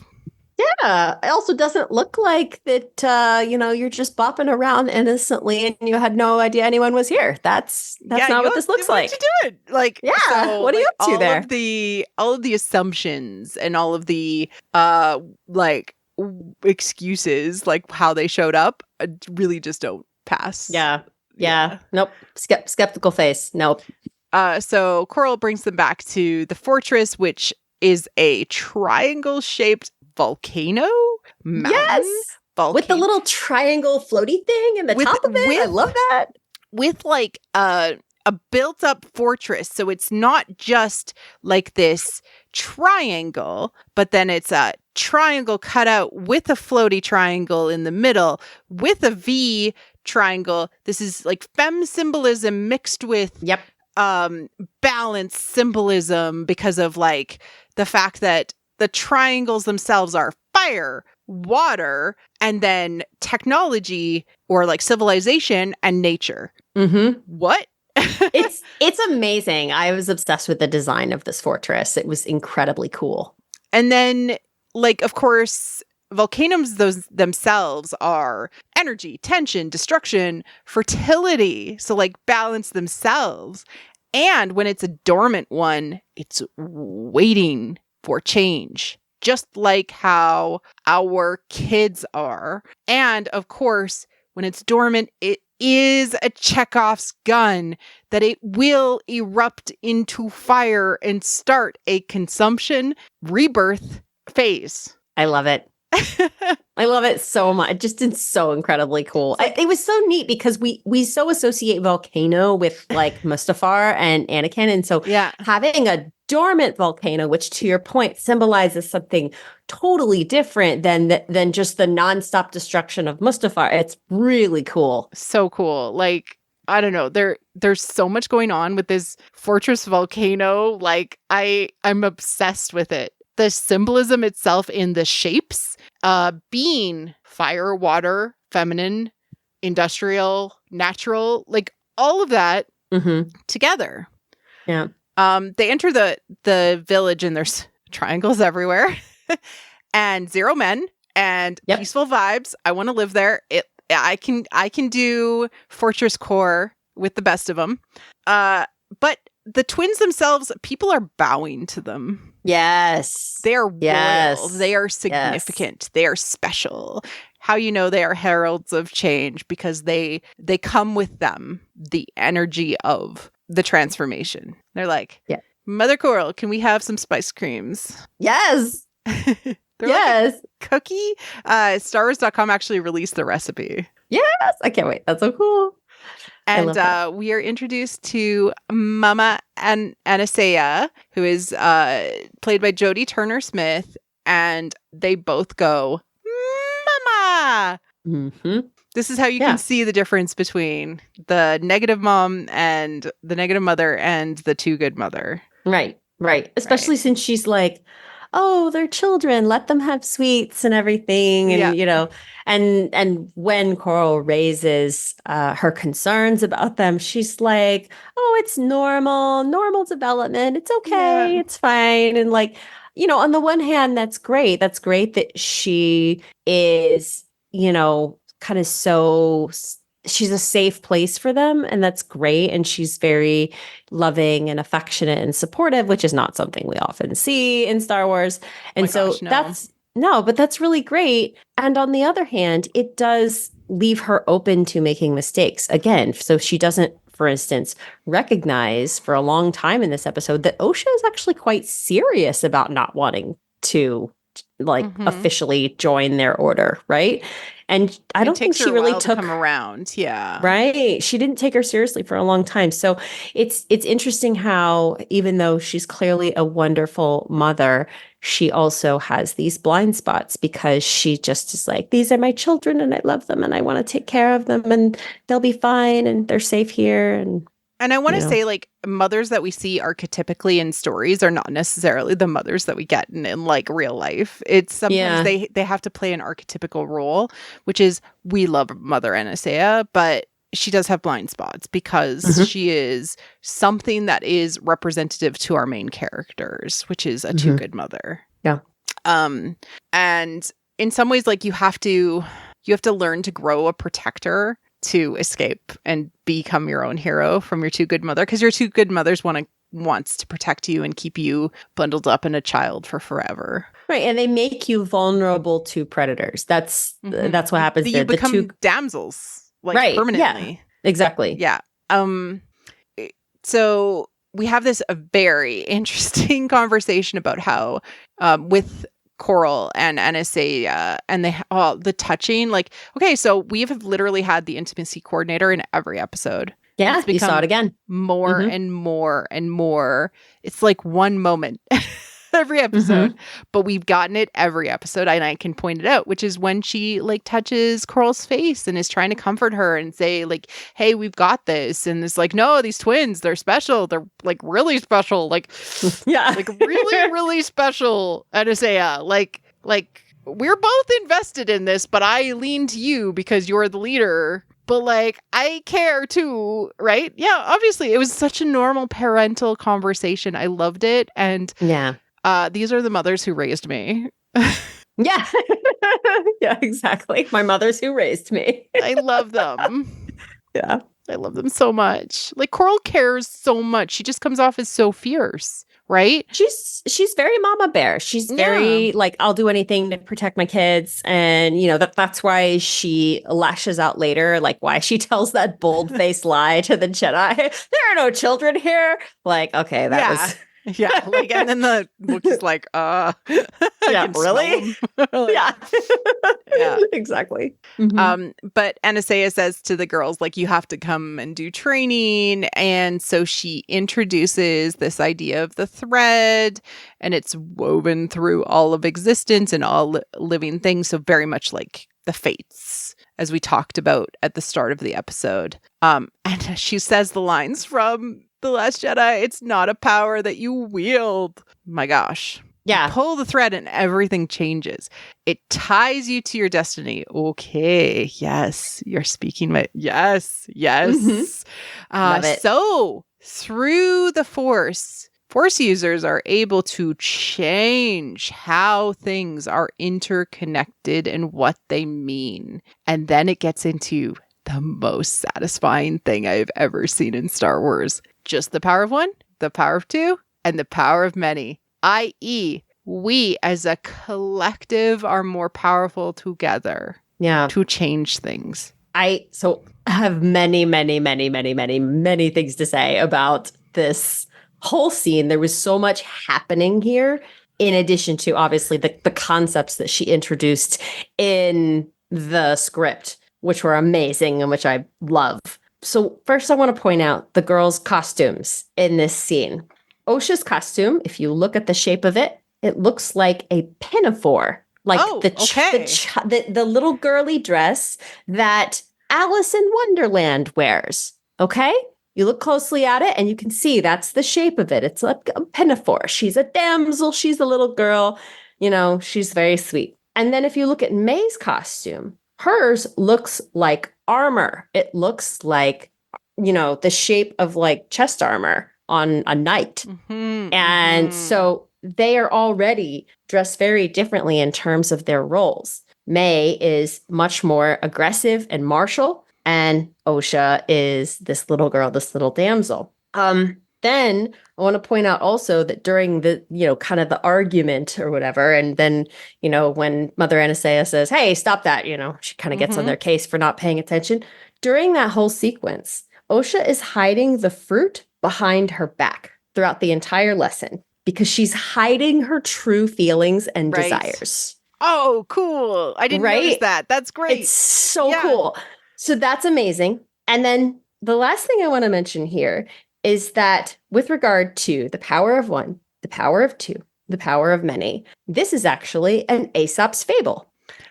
Yeah. It also doesn't look like that, you're just bopping around innocently and you had no idea anyone was here. That's not what this looks like. What you doing? What are you up to there? All of the assumptions and all of the excuses, like how they showed up, really just don't pass. Yeah. Nope. Skeptical face. Nope. So Coral brings them back to the fortress, which is a triangle-shaped volcano mountain volcano. With the little triangle floaty thing in the top of it. I love that. With like a built-up fortress. So it's not just like this triangle, but then it's a triangle cut out with a floaty triangle in the middle with a V triangle. This is like femme symbolism mixed with balance symbolism because of like the fact that the triangles themselves are fire, water, and then technology or like civilization and nature. What? It's amazing. I was obsessed with the design of this fortress. It was incredibly cool. And then, like, of course, volcanoes themselves are energy, tension, destruction, fertility. So, like, balance themselves. And when it's a dormant one, it's waiting for change, just like how our kids are. And, of course, when it's dormant, it is a Chekhov's gun that it will erupt into fire and start a consumption rebirth phase. I love it. I love it so much. Just it's so incredibly cool. It was so neat because we so associate volcano with like Mustafar and Anakin. And so having a dormant volcano, which to your point symbolizes something totally different than just the nonstop destruction of Mustafar. It's really cool. So cool. Like, I don't know. There's so much going on with this fortress volcano. Like, I'm obsessed with it. The symbolism itself in the shapes, being fire, water, feminine, industrial, natural, like all of that together. Yeah. They enter the village and there's triangles everywhere and 0 men and peaceful vibes. I want to live there. I can do Fortress Core with the best of them. But the twins themselves, people are bowing to them. Yes. They are royal. They are significant. They are special. How you know they are heralds of change? Because they come with them the energy of the transformation. They're like, Mother Coral, can we have some spice creams? Yes. They're like a cookie. StarWars.com actually released the recipe. Yes. I can't wait. That's so cool. And we are introduced to Mama Anasea, who is played by Jodie Turner-Smith, and they both go, Mama! This is how you can see the difference between the negative mom and the negative mother and the too good mother. Right. Especially since she's like, oh, they're children. Let them have sweets and everything. And, you know, and when Coral raises her concerns about them, she's like, oh, it's normal development. It's okay. It's fine. And like, you know, on the one hand, that's great. That's great that she is, you know, kind of she's a safe place for them, and that's great. And she's very loving and affectionate and supportive, which is not something we often see in Star Wars. And but that's really great. And on the other hand, it does leave her open to making mistakes again. So she doesn't, for instance, recognize for a long time in this episode that Osha is actually quite serious about not wanting to like officially join their order, right? And I don't think she really took come around. Yeah. Right. She didn't take her seriously for a long time. So it's interesting how even though she's clearly a wonderful mother, she also has these blind spots because she just is like, these are my children and I love them and I want to take care of them and they'll be fine and they're safe here. And I want to say, like, mothers that we see archetypically in stories are not necessarily the mothers that we get in like real life. It's sometimes they have to play an archetypical role, which is we love Mother Anasea, but she does have blind spots because she is something that is representative to our main characters, which is a too good mother. Yeah. And in some ways, like, you have to learn to grow a protector to escape and become your own hero from your too good mother, because your too good mother's wants to protect you and keep you bundled up in a child for forever. Right, and they make you vulnerable to predators. That's what happens. You become damsels, like, permanently. Yeah, exactly. Yeah. So we have this a very interesting conversation about how with Coral and NSA, and the touching, like, okay, so we've literally had the intimacy coordinator in every episode. Yeah, you saw it again. More and more and more. It's like one moment every episode, but we've gotten it every episode, and I can point it out, which is when she like touches Coral's face and is trying to comfort her and say like, hey, we've got this. And it's like, no, these twins, they're special. They're like really special. Like, yeah, like really, really special. NSA, like we're both invested in this, but I lean to you because you're the leader. But like, I care too, right? Yeah, obviously. It was such a normal parental conversation. I loved it. And yeah. These are the mothers who raised me. Yeah. Yeah, exactly. My mothers who raised me. I love them. Yeah. I love them so much. Like, Coral cares so much. She just comes off as so fierce, right? She's very mama bear. She's very like, I'll do anything to protect my kids. And you know, that's why she lashes out later, like why she tells that bold-faced lie to the Jedi. There are no children here. Like, okay, that was yeah, like, and then the book is like, yeah, really? Like, yeah, exactly. But Anastasia says to the girls, like, you have to come and do training. And so she introduces this idea of the thread, and it's woven through all of existence and all living things. So very much like the fates, as we talked about at the start of the episode. And she says the lines from The Last Jedi, it's not a power that you wield. My gosh. Yeah. You pull the thread and everything changes. It ties you to your destiny. Okay. Yes. You're speaking my... Yes. Love it. So through the Force users are able to change how things are interconnected and what they mean. And then it gets into the most satisfying thing I've ever seen in Star Wars. Just the power of one, the power of two, and the power of many. I.e., we as a collective are more powerful together. Yeah. To change things. I have many things to say about this whole scene. There was so much happening here, in addition to obviously the concepts that she introduced in the script, which were amazing and which I love. So first I want to point out the girls' costumes in this scene. Osha's costume, if you look at the shape of it, it looks like a pinafore. Like the little girly dress that Alice in Wonderland wears. Okay? You look closely at it and you can see that's the shape of it. It's like a pinafore. She's a damsel. She's a little girl. You know, she's very sweet. And then if you look at May's costume, hers looks like armor. It looks like, you know, the shape of like chest armor on a knight. And so they are already dressed very differently in terms of their roles. May is much more aggressive and martial, and Osha is this little girl, this little damsel. Then I want to point out also that during the, you know, kind of the argument or whatever, and then, you know, when Mother Anastasia says, hey, stop that, you know, she kind of gets on their case for not paying attention. During that whole sequence, Osha is hiding the fruit behind her back throughout the entire lesson because she's hiding her true feelings and desires. Oh, cool. I didn't notice that. That's great. It's so cool. So that's amazing. And then the last thing I want to mention here is that with regard to the power of one, the power of two, the power of many, this is actually an Aesop's fable.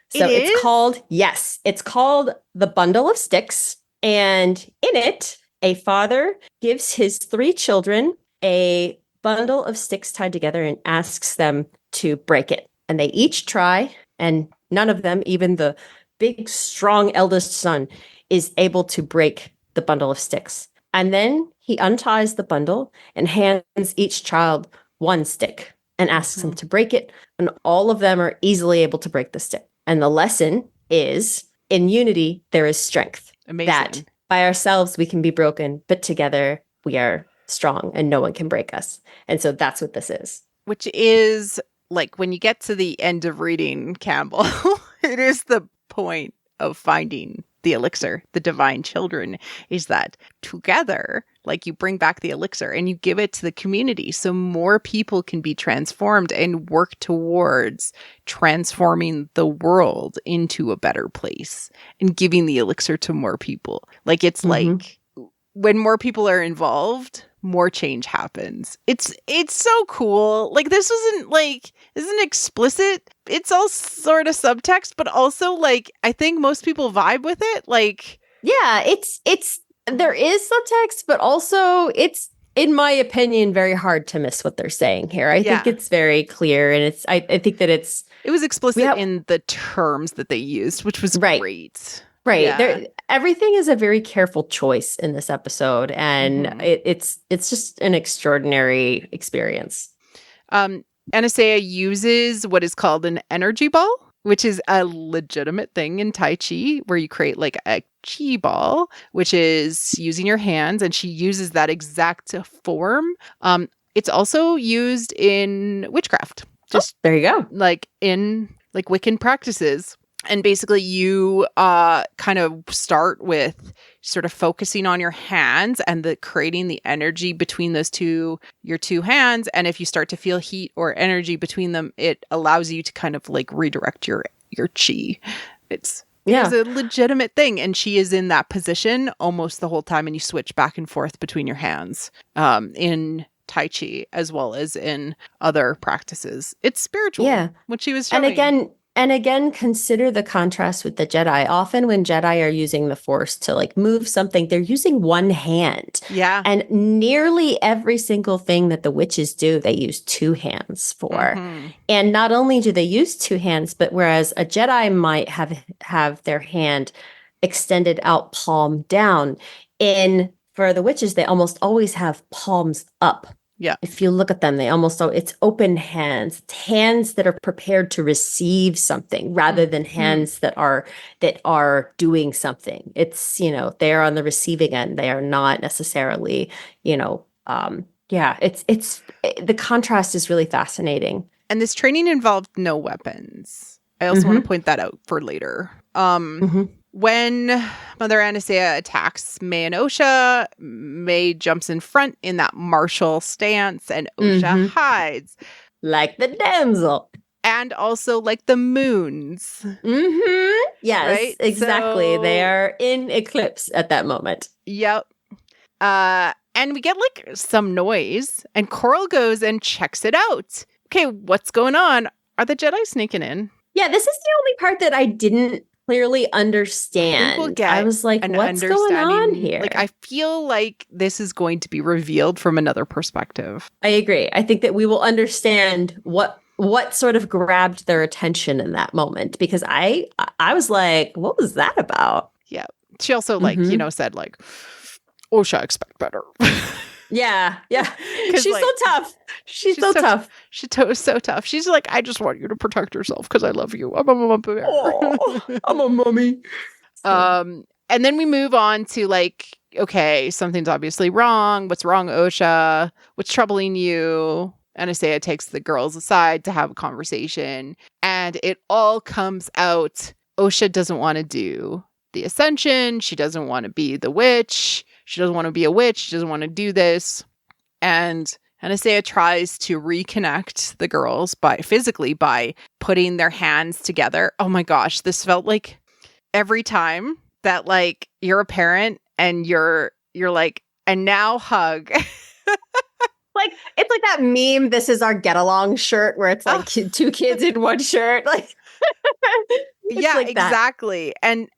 So it's called The Bundle of Sticks. And in it, a father gives his 3 children a bundle of sticks tied together and asks them to break it. And they each try, and none of them, even the big, strong eldest son, is able to break the bundle of sticks. And then he unties the bundle and hands each child 1 stick and asks them to break it. And all of them are easily able to break the stick. And the lesson is, in unity, there is strength. Amazing. That by ourselves, we can be broken, but together we are strong and no one can break us. And so that's what this is. Which is, like, when you get to the end of reading Campbell, it is the point of finding the elixir, the divine children, is that together, like you bring back the elixir and you give it to the community so more people can be transformed and work towards transforming the world into a better place and giving the elixir to more people. Like it's like when more people are involved, more change happens. It's so cool. Like this isn't explicit. It's all sort of subtext, but also like I think most people vibe with it. Like yeah, it's there is subtext, but also it's, in my opinion, very hard to miss what they're saying here. I think it's very clear, and it's I think that it was explicit in the terms that they used, which was great. Right. Yeah. Everything is a very careful choice in this episode, and it's just an extraordinary experience. Anastasia uses what is called an energy ball, which is a legitimate thing in Tai Chi, where you create like a chi ball, which is using your hands, and she uses that exact form. It's also used in witchcraft. Just there you go. Like in like Wiccan practices. And basically you kind of start with sort of focusing on your hands and creating the energy between your two hands. And if you start to feel heat or energy between them, it allows you to kind of like redirect your chi. It's a legitimate thing. And she is in that position almost the whole time. And you switch back and forth between your hands in Tai Chi as well as in other practices. It's spiritual. Yeah. What she was showing. And again, consider the contrast with the Jedi. Often when Jedi are using the Force to like move something, they're using one hand. Yeah. And nearly every single thing that the witches do, they use two hands for. And not only do they use two hands, but whereas a Jedi might have their hand extended out, palm down, for the witches, they almost always have palms up. Yeah. If you look at them, it's open hands. It's hands that are prepared to receive something rather than hands that are doing something. It's, they're on the receiving end. They are not necessarily, the contrast is really fascinating. And this training involved no weapons. I also want to point that out for later. When Mother Anastasia attacks May and Osha, May jumps in front in that martial stance and Osha hides. Like the damsel. And also like the moons. Yes, right? Exactly. So, they are in eclipse at that moment. Yep. And we get like some noise and Coral goes and checks it out. Okay, what's going on? Are the Jedi sneaking in? Yeah, this is the only part that I didn't clearly understand. I was like, what's going on here? Like, I feel like this is going to be revealed from another perspective. I agree. I think that we will understand what sort of grabbed their attention in that moment, because I was like, what was that about? Yeah. She also said like, Osha, expect better. Yeah. She's so tough. She's so tough. She's so tough. She's like, I just want you to protect yourself because I love you. I'm a mama bear. I'm a mummy. And then we move on to like, okay, something's obviously wrong. What's wrong, Osha? What's troubling you? Anastasia takes the girls aside to have a conversation, and it all comes out. Osha doesn't want to do the ascension. She doesn't want to be the witch. She doesn't want to be a witch. She doesn't want to do this. And Anastasia tries to reconnect the girls by putting their hands together. Oh my gosh, this felt like every time that like you're a parent and you're like, and now hug. Like, it's like that meme, "This is our get along" shirt, where it's like two kids in one shirt. Like, yeah, like exactly. And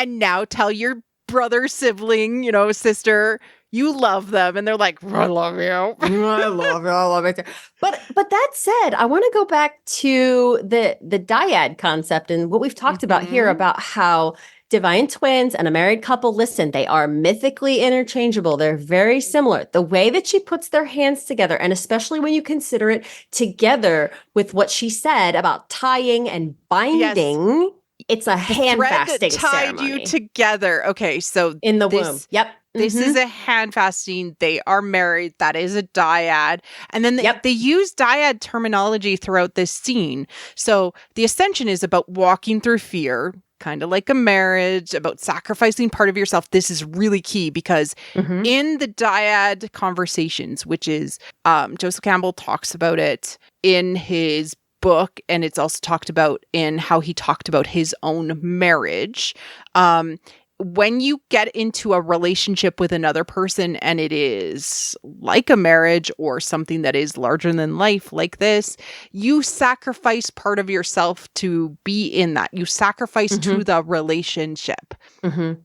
now tell your brother, sibling, sister, you love them. And they're like, I love you. I love it. But that said, I want to go back to the dyad concept and what we've talked about here about how divine twins and a married couple, listen, they are mythically interchangeable. They're very similar. The way that she puts their hands together, and especially when you consider it together with what she said about tying and binding, it's a hand fasting tied ceremony. You together. Okay, so in the womb. Yep. This is a hand fasting. They are married. That is a dyad. And then they use dyad terminology throughout this scene. So the ascension is about walking through fear, kind of like a marriage, about sacrificing part of yourself. This is really key because in the dyad conversations, which is Joseph Campbell talks about it in his book, and it's also talked about in how he talked about his own marriage. When you get into a relationship with another person and it is like a marriage or something that is larger than life like this, you sacrifice part of yourself to be in that. You sacrifice to the relationship. And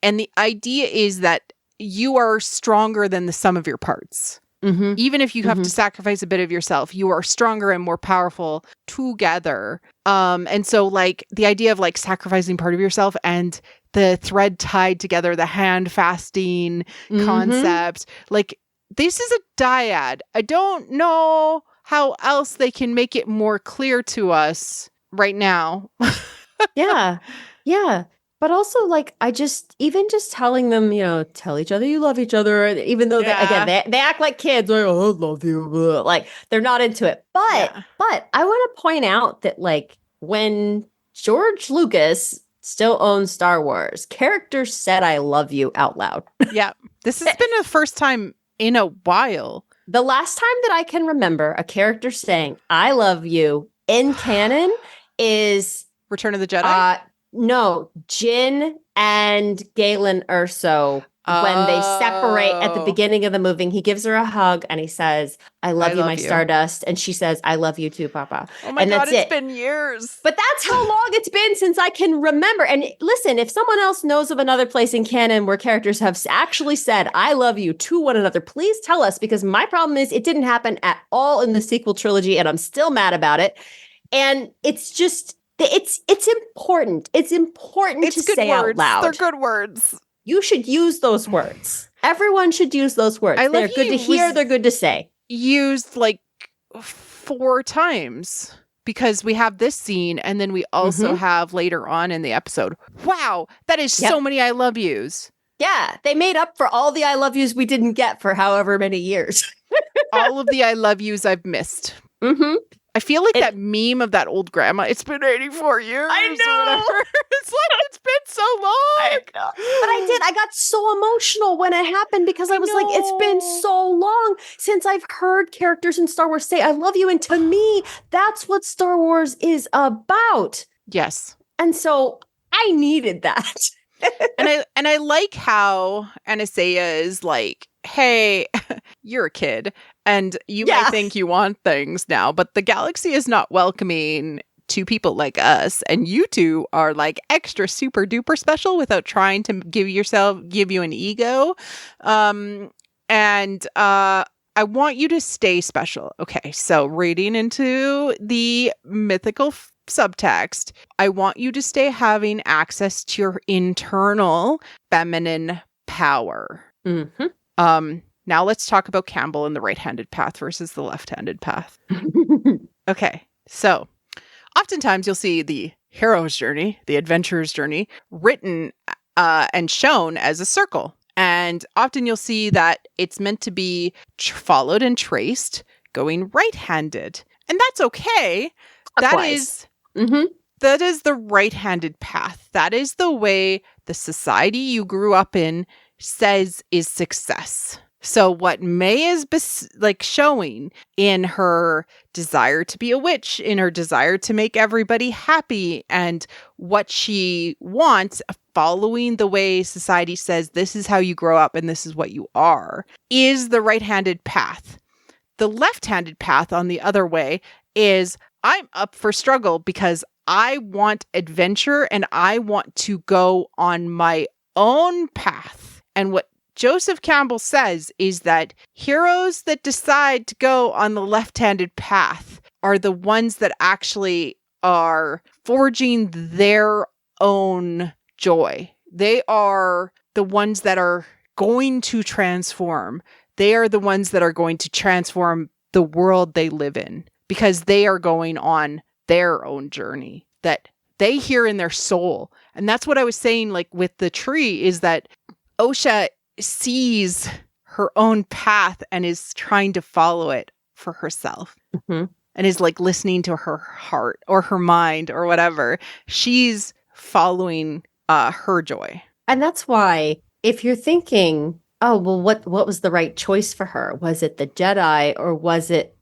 the idea is that you are stronger than the sum of your parts. Even if you have to sacrifice a bit of yourself, you are stronger and more powerful together. And so like the idea of like sacrificing part of yourself and the thread tied together, the hand fasting concept, like this is a dyad. I don't know how else they can make it more clear to us right now. Yeah. But also, like, even just telling them, tell each other you love each other, even though, they act like kids, like, oh, I love you. Like, they're not into it. But I want to point out that, like, when George Lucas still owns Star Wars, characters said, I love you out loud. Yeah. This has been the first time in a while. The last time that I can remember a character saying, I love you in canon is Return of the Jedi? No, Jin and Galen Erso, when they separate at the beginning of the movie, he gives her a hug and he says, I love you, my Stardust. And she says, I love you too, Papa. Oh my God, it's been years. But that's how long it's been since I can remember. And listen, if someone else knows of another place in canon where characters have actually said, I love you to one another, please tell us, because my problem is it didn't happen at all in the sequel trilogy and I'm still mad about it. And it's just... It's important. It's important to say out loud. They're good words. You should use those words. Everyone should use those words. They're good to hear. They're good to say. Used like 4 times because we have this scene and then we also have later on in the episode. Wow, that is so many I love yous. Yeah, they made up for all the I love yous we didn't get for however many years. All of the I love yous I've missed. I feel like that meme of that old grandma. It's been 84 years. I know. It's like it's been so long. I know. But I got so emotional when it happened because I was like, it's been so long since I've heard characters in Star Wars say, I love you. And to me, that's what Star Wars is about. Yes. And so I needed that. and I like how Anastasia is like, hey, you're a kid and you might think you want things now, but the galaxy is not welcoming to people like us. And you two are like extra super duper special without trying to give you an ego. And I want you to stay special. Okay. So reading into the mythical subtext, I want you to stay having access to your internal feminine power. Now let's talk about Campbell and the right-handed path versus the left-handed path. Okay, so oftentimes you'll see the hero's journey, the adventurer's journey, written and shown as a circle. And often you'll see that it's meant to be followed and traced going right-handed. And that's okay. That is the right-handed path. That is the way the society you grew up in says is success. So what May is showing in her desire to be a witch, in her desire to make everybody happy, and what she wants, following the way society says this is how you grow up and this is what you are, is the right-handed path. The left-handed path, on the other way, is I'm up for struggle because I want adventure and I want to go on my own path. And what Joseph Campbell says is that heroes that decide to go on the left-handed path are the ones that actually are forging their own joy. They are the ones that are going to transform. They are the ones that are going to transform the world they live in because they are going on their own journey that they hear in their soul. And that's what I was saying, like with the tree, is that Osha sees her own path and is trying to follow it for herself and is like listening to her heart or her mind or whatever. She's following her joy. And that's why if you're thinking, oh, well, what was the right choice for her? Was it the Jedi or was it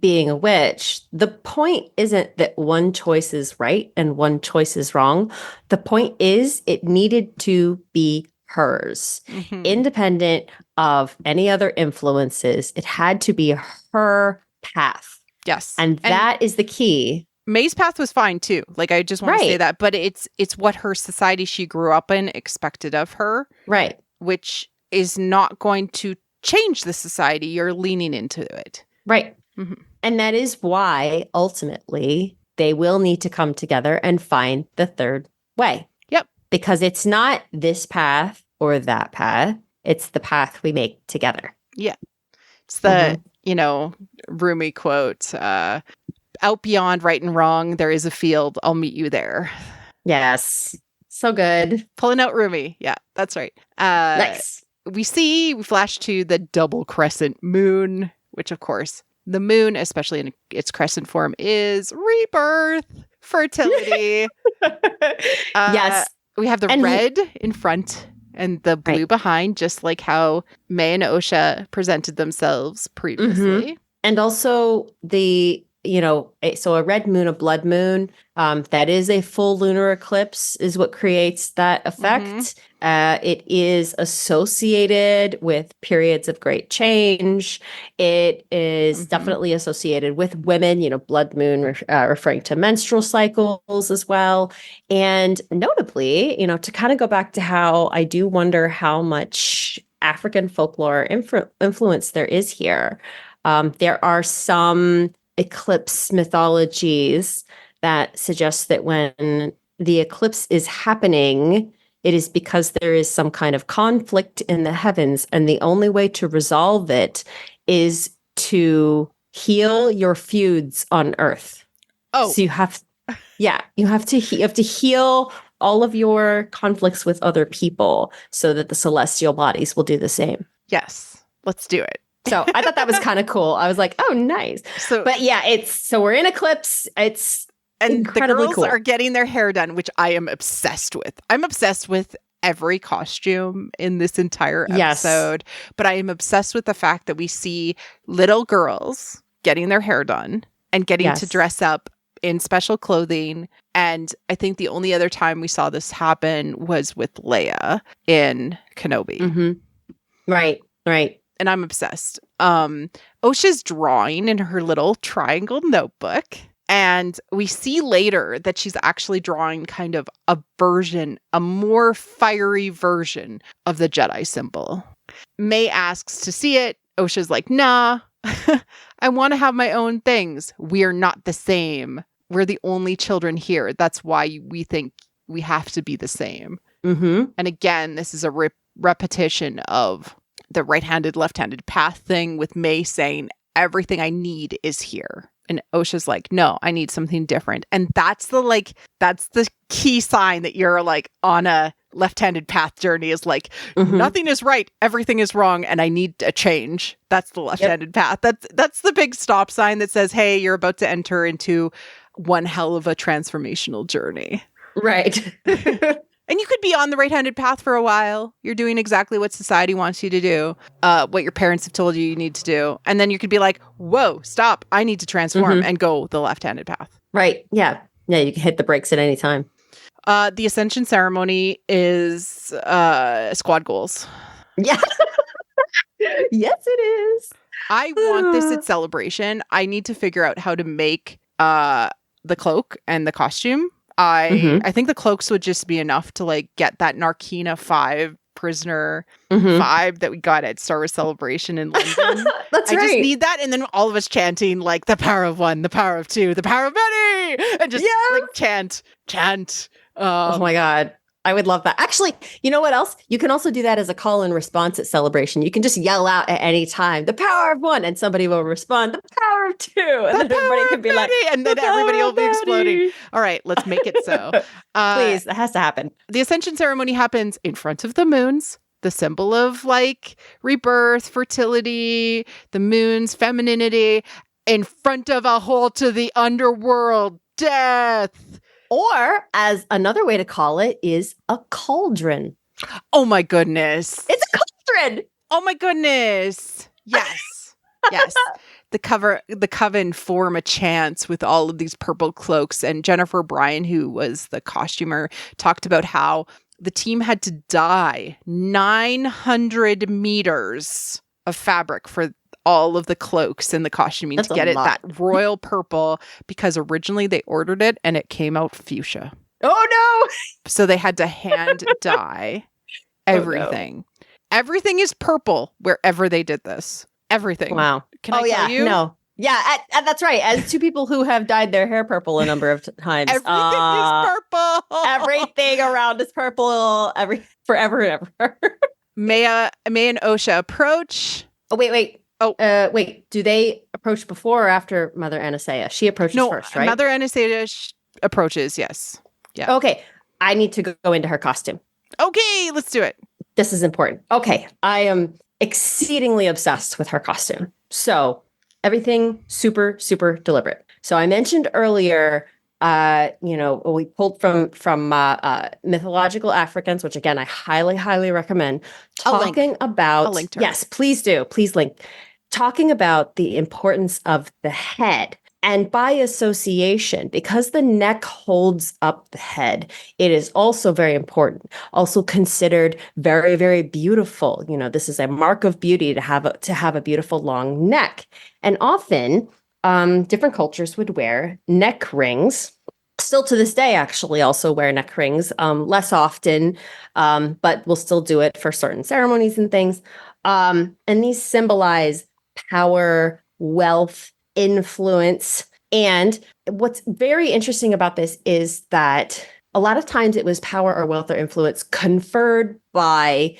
being a witch? The point isn't that one choice is right and one choice is wrong. The point is it needed to be hers, independent of any other influences. It had to be her path. Yes. And that is the key. May's path was fine too. Like, I just want to say that, but it's what her society she grew up in expected of her. Right. Which is not going to change the society. You're leaning into it. Right. And that is why ultimately they will need to come together and find the third way. Yep. Because it's not this path or that path. It's the path we make together. Yeah. It's the, Rumi quote, out beyond right and wrong, there is a field. I'll meet you there. Yes. So good. Pulling out Rumi. Yeah, that's right. Nice. We flash to the double crescent moon, which of course, the moon, especially in its crescent form, is rebirth, fertility. Yes. We have the red in front and the blue behind, just like how May and Osha presented themselves previously. And also so a red moon, a blood moon, that is a full lunar eclipse is what creates that effect. It is associated with periods of great change. It is definitely associated with women, blood moon referring to menstrual cycles as well. And notably, to kind of go back to how I do wonder how much African folklore influence there is here. There are some eclipse mythologies that suggest that when the eclipse is happening, it is because there is some kind of conflict in the heavens, and the only way to resolve it is to heal your feuds on Earth. Oh, so you have to heal all of your conflicts with other people so that the celestial bodies will do the same. Yes, let's do it. So I thought that was kind of cool. I was like, oh, nice. But yeah, we're in eclipse. It's incredibly the girls are getting their hair done, which I am obsessed with. I'm obsessed with every costume in this entire episode, but I am obsessed with the fact that we see little girls getting their hair done and getting to dress up in special clothing. And I think the only other time we saw this happen was with Leia in Kenobi. Right. And I'm obsessed. Osha's drawing in her little triangle notebook. And we see later that she's actually drawing kind of a more fiery version of the Jedi symbol. May asks to see it. Osha's like, nah, I want to have my own things. We are not the same. We're the only children here. That's why we think we have to be the same. And again, this is a repetition of the right-handed, left-handed path thing with May saying, everything I need is here. And Osha's like, no, I need something different. And that's the key sign that you're like on a left-handed path journey is like, nothing is right, everything is wrong, and I need a change. That's the left-handed path. That's the big stop sign that says, hey, you're about to enter into one hell of a transformational journey. Right. And you could be on the right-handed path for a while. You're doing exactly what society wants you to do, what your parents have told you need to do. And then you could be like, whoa, stop. I need to transform and go the left-handed path. Right. Yeah. Yeah, you can hit the brakes at any time. The Ascension ceremony is squad goals. Yeah. Yes, it is. I want this at Celebration. I need to figure out how to make the cloak and the costume. I think the cloaks would just be enough to like get that Narkina 5 prisoner vibe that we got at Star Wars Celebration in London. That's right. I just need that, and then all of us chanting like the power of one, the power of two, the power of many, and just like chant. Oh my God. I would love that. Actually, you know what else? You can also do that as a call and response at Celebration. You can just yell out at any time, the power of one, and somebody will respond, the power of two. And then everybody can be like, and then everybody will be exploding. All right, let's make it so. Please, that has to happen. The Ascension ceremony happens in front of the moons, the symbol of like rebirth, fertility, the moon's femininity, in front of a hole to the underworld, death. Or, as another way to call it, is a cauldron. Oh my goodness. It's a cauldron. Oh my goodness. Yes. Yes. The coven form a chance with all of these purple cloaks. And Jennifer Bryan, who was the costumer, talked about how the team had to dye 900 meters of fabric for all of the cloaks and the costuming to get it that royal purple, because originally they ordered it and it came out fuchsia. Oh no. So they had to hand dye everything. Oh, no. Everything is purple wherever they did this. Everything. Wow. Can I tell you? No. Yeah, that's right. As two people who have dyed their hair purple a number of times. Everything is purple. Everything around is purple. Forever and ever. May and Osha approach. Oh, wait. Wait. Do they approach before or after Mother Anastasia? She approaches first, right? Mother Anastasia approaches, yes. Yeah. Okay. I need to go into her costume. Okay, let's do it. This is important. Okay. I am exceedingly obsessed with her costume. So everything super, super deliberate. So I mentioned earlier, we pulled from mythological Africans, which again, I highly, highly recommend. Talking about, I'll link to her. Yes, please do. Please link. Talking about the importance of the head. And by association, because the neck holds up the head, it is also very important, also considered very, very beautiful. This is a mark of beauty to have a beautiful long neck. And often different cultures would wear neck rings. Still to this day, actually, also wear neck rings, less often, but we'll still do it for certain ceremonies and things. And these symbolize power, wealth, influence. And what's very interesting about this is that a lot of times it was power or wealth or influence conferred by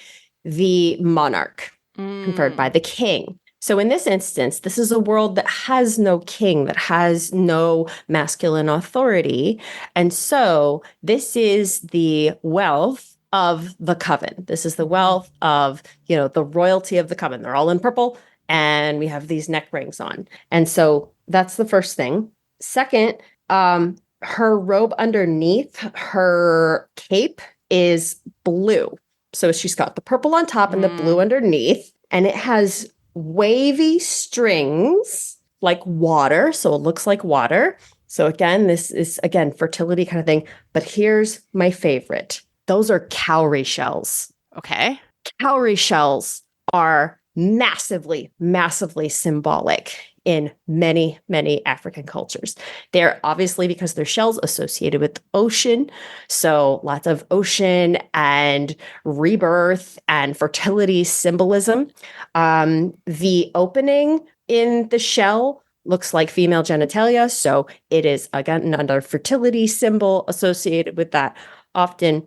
the monarch, conferred by the king. So in this instance, this is a world that has no king, that has no masculine authority. And so this is the wealth of the coven. This is the wealth of, the royalty of the coven. They're all in purple. And we have these neck rings on. And so that's the first thing. Second, her robe underneath her cape is blue. So she's got the purple on top and the blue underneath. And it has wavy strings like water. So it looks like water. So again, this is, fertility kind of thing. But here's my favorite. Those are cowrie shells. Okay. Cowrie shells are massively, massively symbolic in many, many African cultures. They're obviously, because they're shells, associated with the ocean. So lots of ocean and rebirth and fertility symbolism. The opening in the shell looks like female genitalia. So it is, again, another fertility symbol associated with that. Often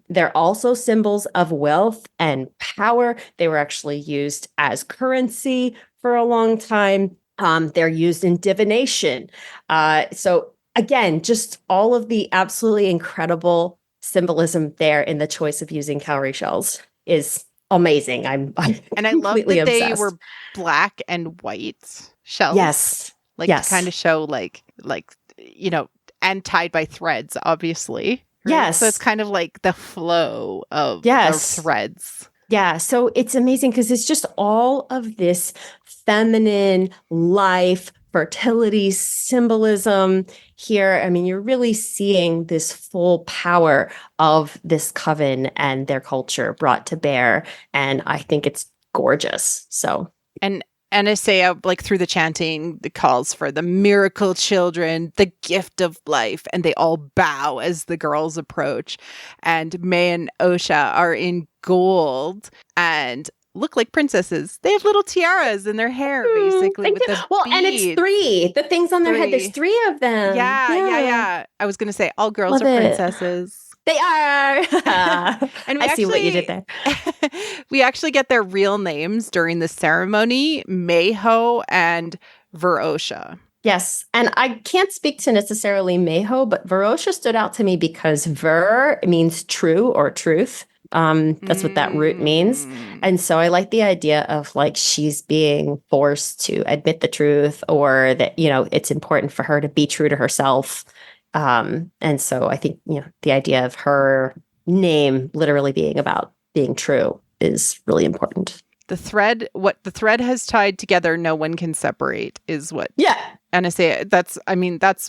they're also symbols of wealth and power. They were actually used as currency for a long time. They're used in divination. So again, just all of the absolutely incredible symbolism there in the choice of using cowrie shells is amazing. I'm and I love that obsessed. They were black and white shells. Yes. To kind of show and tied by threads, obviously. Right? Yes. So it's kind of like the flow of threads. Yeah. So it's amazing because it's just all of this feminine life, fertility symbolism here. I mean, you're really seeing this full power of this coven and their culture brought to bear. And I think it's gorgeous. So. And I say, through the chanting, the calls for the miracle children, the gift of life, and they all bow as the girls approach. And May and Osha are in gold and look like princesses. They have little tiaras in their hair, basically, with the beads. And it's 3. The things on their head, there's 3 of them. Yeah. I was going to say, all girls are princesses. They are. And I see what you did there. We actually get their real names during the ceremony, Mayho and Verosha. Yes. And I can't speak to necessarily Mayho, but Verosha stood out to me because Ver means true or truth. That's what that root means. And so I like the idea of she's being forced to admit the truth, or that, it's important for her to be true to herself. And so I think, the idea of her name literally being about being true is really important. What the thread has tied together, no one can separate, is what. Yeah. And I say that's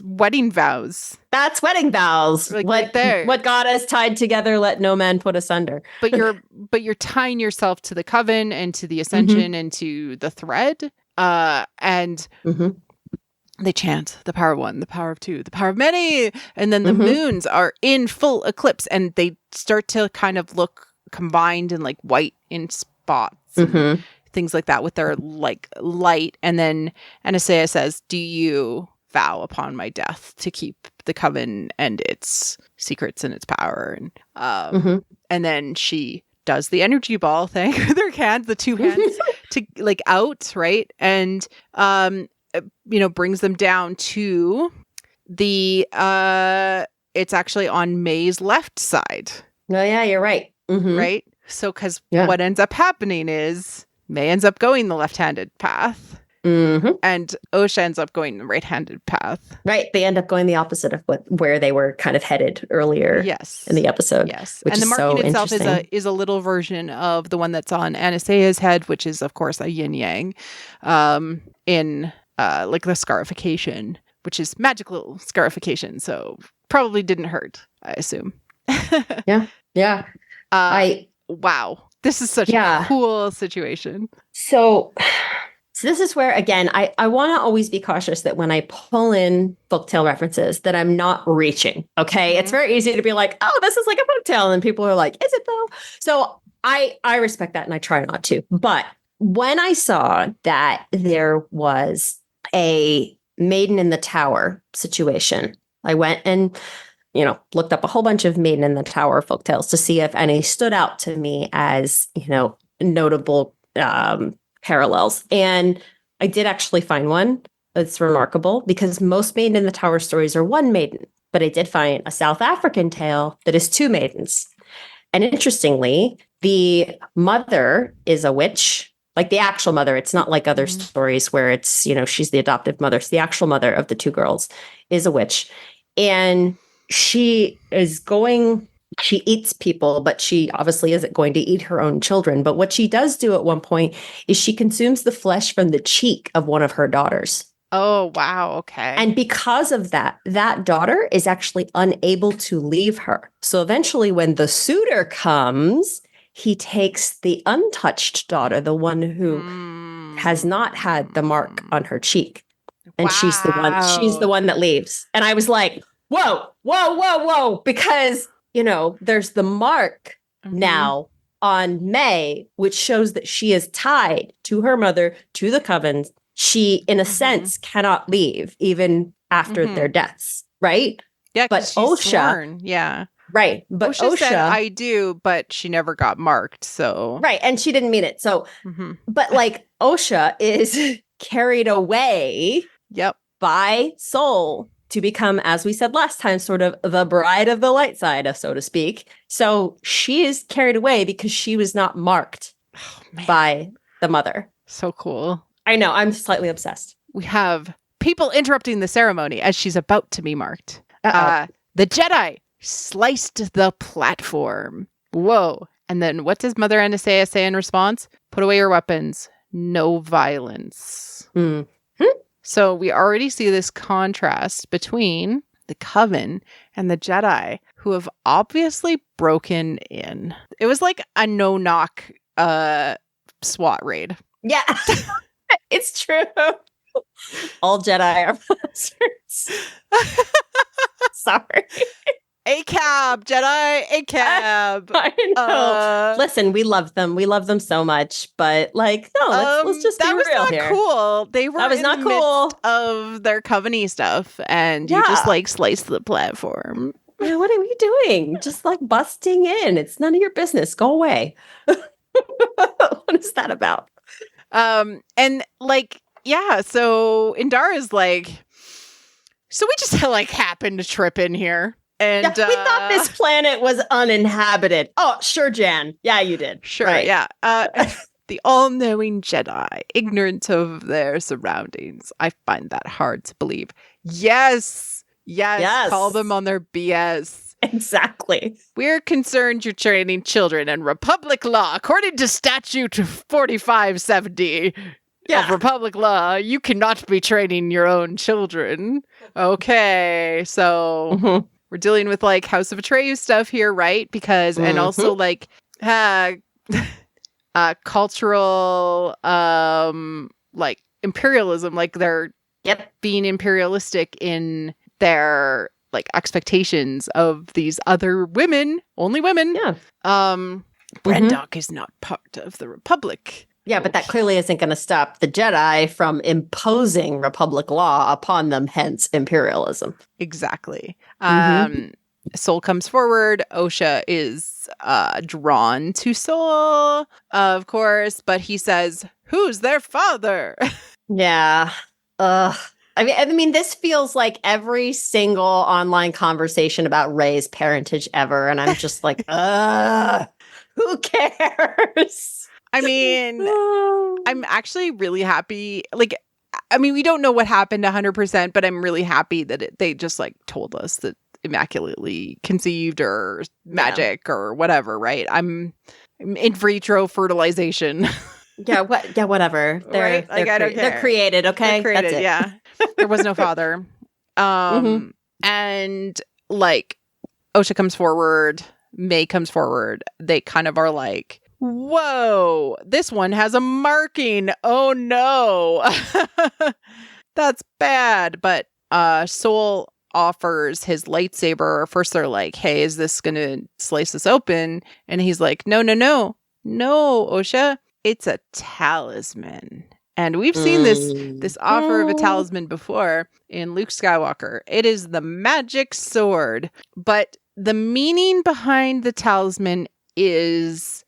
wedding vows. That's wedding vows. Like, what right there. What God has tied together, let no man put asunder. But you're tying yourself to the coven and to the ascension and to the thread. And they chant the power of one, the power of two, the power of many. And then the moons are in full eclipse and they start to kind of look combined and like white in spots. And things like that with their like light. And then Anastasia says, do you vow upon my death to keep the coven and its secrets and its power? And then she does the energy ball thing with her hands, the two hands to like out, right? And brings them down to the it's actually on May's left side. Oh yeah, you're right. Right? So because what ends up happening is May ends up going the left-handed path. And Osha ends up going the right-handed path. Right. They end up going the opposite of where they were kind of headed earlier in the episode. Yes. And the marking itself is a little version of the one that's on Anastasia's head, which is, of course, a yin-yang in like the scarification, which is magical scarification. So probably didn't hurt, I assume. Yeah. Wow. This is such a cool situation. So this is where, again, I want to always be cautious that when I pull in folktale references that I'm not reaching. Okay. It's very easy to be like, oh, this is like a folktale. And people are like, is it though? So I respect that and I try not to. But when I saw that there was a Maiden in the Tower situation, I went and looked up a whole bunch of Maiden in the Tower folktales to see if any stood out to me as, notable parallels. And I did actually find one that's remarkable because most Maiden in the Tower stories are one maiden, but I did find a South African tale that is two maidens. And interestingly, the mother is a witch, like the actual mother. It's not like other stories where it's, she's the adoptive mother. So the actual mother of the two girls is a witch. And she eats people, but she obviously isn't going to eat her own children. But what she does do at one point is she consumes the flesh from the cheek of one of her daughters. Oh, wow. Okay. And because of that daughter is actually unable to leave her. So eventually when the suitor comes, he takes the untouched daughter, the one who has not had the mark on her cheek. And she's the one that leaves. And I was like, whoa, because, there's the mark now on May, which shows that she is tied to her mother, to the coven. She, in a sense, cannot leave even after their deaths, right? Yeah, but Osha, sworn. Yeah. Right. But Osha said, I do, but she never got marked. So right. And she didn't mean it. So, but like Osha is carried away by soul to become, as we said last time, sort of the bride of the light side, so to speak. So she is carried away because she was not marked by the mother. So cool. I know. I'm slightly obsessed. We have people interrupting the ceremony as she's about to be marked. The Jedi sliced the platform. Whoa. And then what does Mother Anastasia say in response? Put away your weapons. No violence. So we already see this contrast between the Coven and the Jedi, who have obviously broken in. It was like a no-knock SWAT raid. Yeah, it's true. All Jedi are monsters. Sorry. A-cab, Jedi, A-cab. I know. Listen, we love them. We love them so much. But like, no, let's just be real here. That was not cool. They were in the midst of their Coven-y stuff. And you just like sliced the platform. Yeah, what are we doing? Just like busting in. It's none of your business. Go away. What is that about? And like, yeah, so Indara's like, so we just like happened to trip in here. And we thought this planet was uninhabited. Oh, sure, Jan. Yeah, you did. Sure, right. Yeah. The all-knowing Jedi, ignorant of their surroundings. I find that hard to believe. Yes, Yes, call them on their BS. Exactly. We're concerned you're training children in Republic law. According to Statute 4570 of Republic law, you cannot be training your own children. Okay, so we're dealing with like House of Atreyu stuff here, right? Because, and also like cultural, like imperialism, like they're being imperialistic in their like expectations of these other women, only women. Yeah. Brendock is not part of the Republic. Yeah, but that clearly isn't going to stop the Jedi from imposing Republic law upon them, hence imperialism. Exactly. Soul comes forward. Osha is drawn to Soul, of course, but he says, "Who's their father?" Yeah. I mean, this feels like every single online conversation about Rey's parentage ever, and I'm just like, who cares? I mean, I'm actually really happy. Like, I mean, we don't know what happened 100%, but I'm really happy that they just like told us that immaculately conceived or magic or whatever, right? I'm in vitro fertilization. Yeah, whatever. Right? Like, I don't care. They're created, okay? They're created, that's it. Yeah. There was no father. And like Osha comes forward, May comes forward. They kind of are like, whoa, this one has a marking. Oh no. That's bad. But Soul offers his lightsaber. First they're like, hey, is this gonna slice us open? And he's like, no, Osha, it's a talisman. And we've seen this offer of a talisman before in Luke Skywalker. It is the magic sword. But the meaning behind the talisman is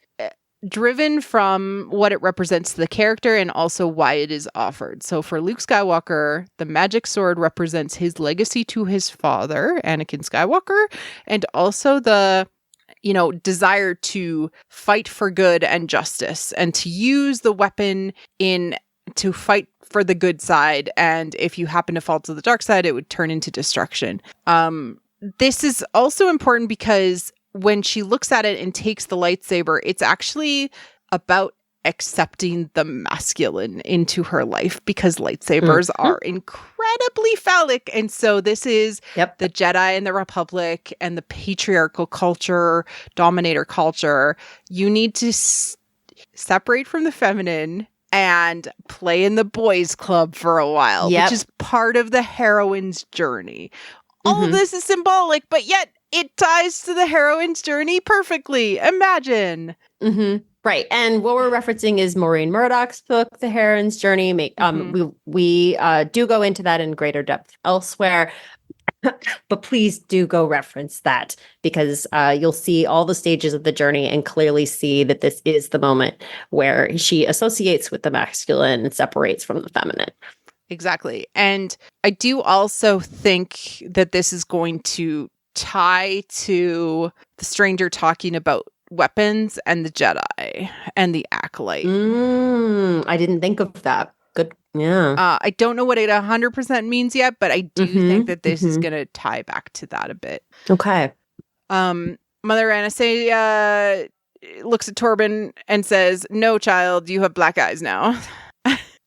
driven from what it represents to the character and also why it is offered. So for Luke Skywalker, the magic sword represents his legacy to his father, Anakin Skywalker, and also the desire to fight for good and justice and to use the weapon to fight for the good side. And if you happen to fall to the dark side, it would turn into destruction. This is also important because when she looks at it and takes the lightsaber, it's actually about accepting the masculine into her life because lightsabers are incredibly phallic. And so this is the Jedi and the Republic and the patriarchal culture, dominator culture. You need to separate from the feminine and play in the boys' club for a while, which is part of the heroine's journey. All of this is symbolic, but yet it ties to the heroine's journey perfectly. Imagine. Right. And what we're referencing is Maureen Murdoch's book, The Heroine's Journey. We do go into that in greater depth elsewhere. But please do go reference that because you'll see all the stages of the journey and clearly see that this is the moment where she associates with the masculine and separates from the feminine. Exactly. And I do also think that this is going to tie to the stranger talking about weapons and the Jedi and the Acolyte. I didn't think of that. Good. Yeah. I don't know what it 100% means yet, but I do think that this is going to tie back to that a bit. Okay. Mother Anastasia looks at Torben and says, "No, child, you have black eyes now."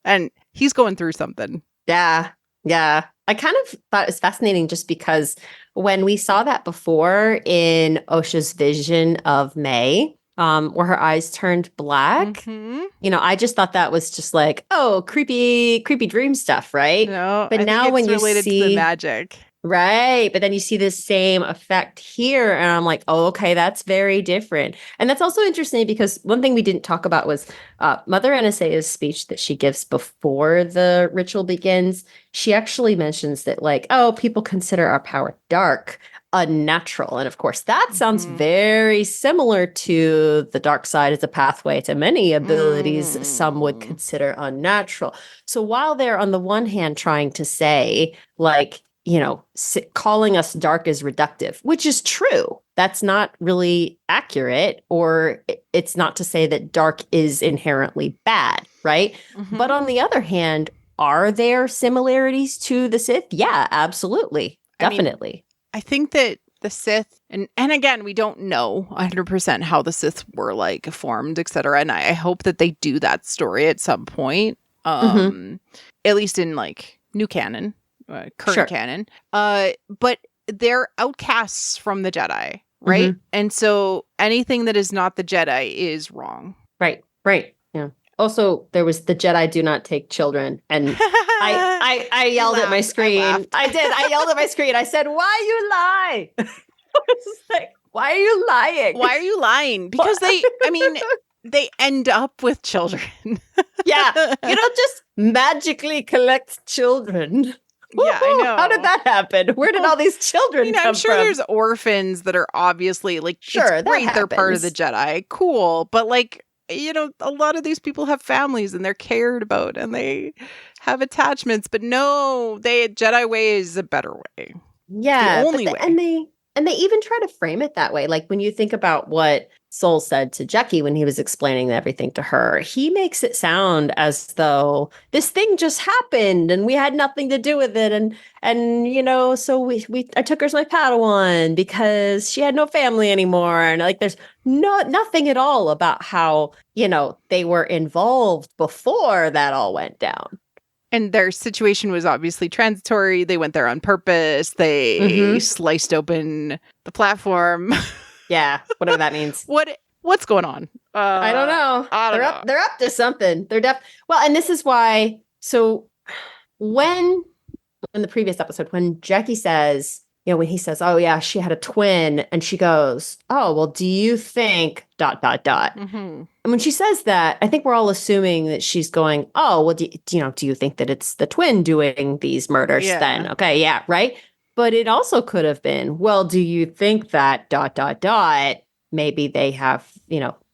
And he's going through something. Yeah. I kind of thought it was fascinating just because when we saw that before in Osha's vision of May, where her eyes turned black, I just thought that was just like, oh, creepy dream stuff, right? No, but now when you related see to the magic. Right. But then you see the same effect here. And I'm like, oh, okay, that's very different. And that's also interesting because one thing we didn't talk about was Mother Anastasia's speech that she gives before the ritual begins. She actually mentions that like, oh, people consider our power dark, unnatural. And of course, that sounds very similar to the dark side as a pathway to many abilities some would consider unnatural. So while they're on the one hand trying to say like, calling us dark is reductive, which is true. That's not really accurate, or it's not to say that dark is inherently bad, right? But on the other hand, are there similarities to the Sith? Yeah, absolutely. definitely. I think that the Sith, and again, we don't know 100% how the Sith were like formed, etc. And I hope that they do that story at some point, at least in like new canon, current canon. But they're outcasts from the Jedi, right? And so anything that is not the Jedi is wrong. Right. Yeah. Also, there was the Jedi do not take children, and I yelled at my screen. I did. I yelled at my screen. I said, "Why you lie?" I was just like, "Why are you lying? Why are you lying?" Because they end up with children. Yeah, you don't just magically collect children. Yeah, I know. How did that happen? Where did all these children come I'm sure from? there's orphans that are obviously like, it's great they're part of the Jedi. Cool. But like, a lot of these people have families and they're cared about and they have attachments. But no, Jedi way is a better way. Yeah. The only way. And they even try to frame it that way. Like when you think about what Sol said to Jackie when he was explaining everything to her, he makes it sound as though this thing just happened and we had nothing to do with it. And so I took her as my Padawan because she had no family anymore. And like there's nothing at all about how, they were involved before that all went down. And their situation was obviously transitory. They went there on purpose. They sliced open the platform. Yeah, whatever that means. What's going on? I don't know. They're up to something. Well, and this is why. So when in the previous episode, when Jackie says, when he says, "Oh yeah, she had a twin," and she goes, "Oh well, do you think ... And when she says that, I think we're all assuming that she's going, "Oh well, do you think that it's the twin doing these murders then?" Okay, yeah, right. But it also could have been, well, do you think that ... maybe they have,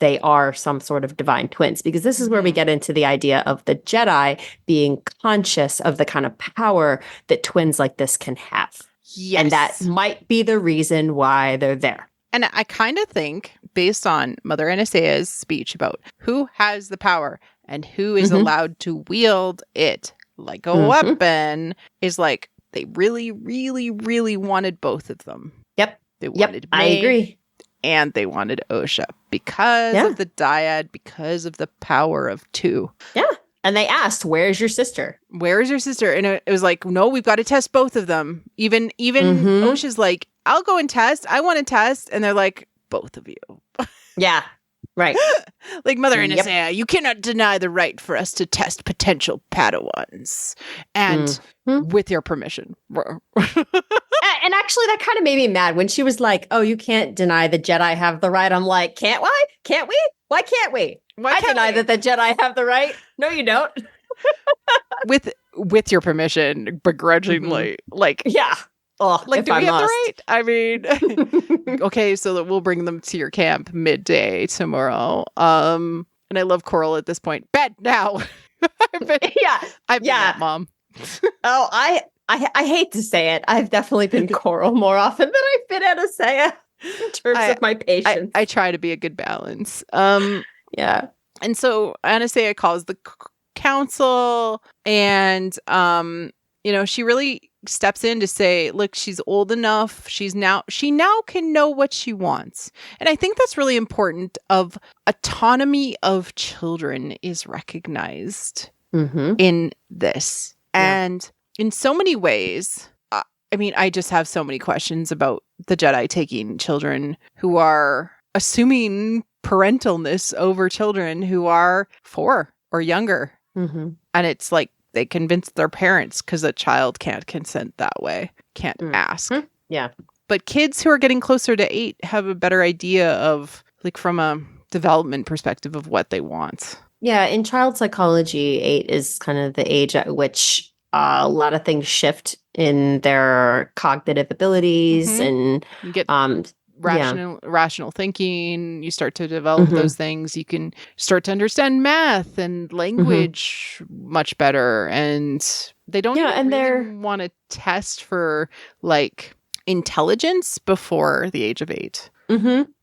they are some sort of divine twins? Because this is where we get into the idea of the Jedi being conscious of the kind of power that twins like this can have. Yes. And that might be the reason why they're there. And I kind of think, based on Mother Anastaea's speech about who has the power and who is allowed to wield it like a weapon, is like, they really, really, really wanted both of them. Yep. They wanted May, I agree. And they wanted Osha because of the dyad, because of the power of two. Yeah. And they asked, "Where's your sister? Where's your sister?" And it was like, no, we've got to test both of them. Even Osha's like, "I'll go and test. I want to test." And they're like, "Both of you." Yeah. Right. Like, Mother Anastaea, you cannot deny the right for us to test potential Padawans. And with your permission. And actually, that kind of made me mad when she was like, "Oh, you can't deny the Jedi have the right." I'm like, can't I? Can't we? Why can't we? I deny that the Jedi have the right. No, you don't. with your permission, begrudgingly. Like, yeah. Oh, like, do we have the right? I mean, okay, so that we'll bring them to your camp midday tomorrow. And I love Coral at this point. Bed now. I've been that mom. Oh, I hate to say it. I've definitely been Coral more often than I've been Anastaea in terms of my patience. I try to be a good balance. Yeah. And so Anastaea calls the council, and she really steps in to say, look, she's old enough. She now can know what she wants. And I think that's really important. Of autonomy of children is recognized in this. Yeah. And in so many ways, I just have so many questions about the Jedi taking children who are assuming parentalness over children who are 4 or younger. And it's like, they convince their parents because a child can't consent that way, can't ask. Yeah. But kids who are getting closer to 8 have a better idea of, like, from a development perspective, of what they want. Yeah. In child psychology, 8 is kind of the age at which a lot of things shift in their cognitive abilities and you get rational thinking. You start to develop those things. You can start to understand math and language much better. And they don't really want to test for, like, intelligence before the age of 8.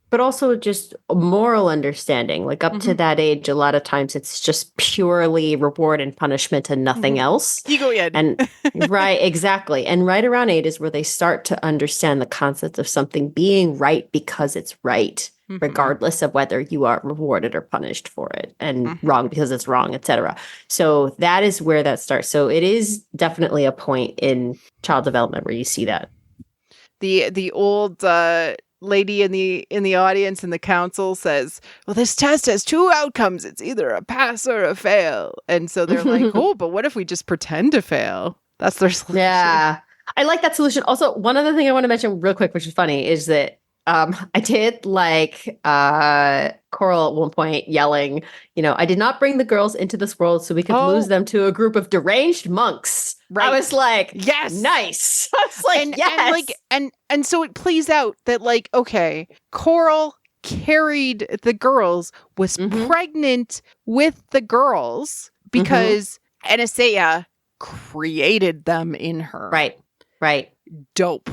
but also just a moral understanding. Like up to Mhm. that age, a lot of times it's just purely reward and punishment and nothing Mhm. else. Ego yin. And right, exactly. And right around 8 is where they start to understand the concept of something being right because it's right, Mhm. regardless of whether you are rewarded or punished for it, and Mhm. wrong because it's wrong, etc. So that is where that starts. So it is definitely a point in child development where you see that. The old lady in the audience in the council says, "Well, this test has two outcomes. It's either a pass or a fail." And so they're like, "Oh, but what if we just pretend to fail?" That's their solution. Yeah. I like that solution. Also, one other thing I want to mention real quick, which is funny, is that I did like Coral at one point yelling, I did not bring the girls into this world so we could lose them to a group of deranged monks. Right. I was like, yes, nice. I was like, yes. And so it plays out that like, okay, Coral carried the girls, was pregnant with the girls because Anastasia created them in her. Right. Dope.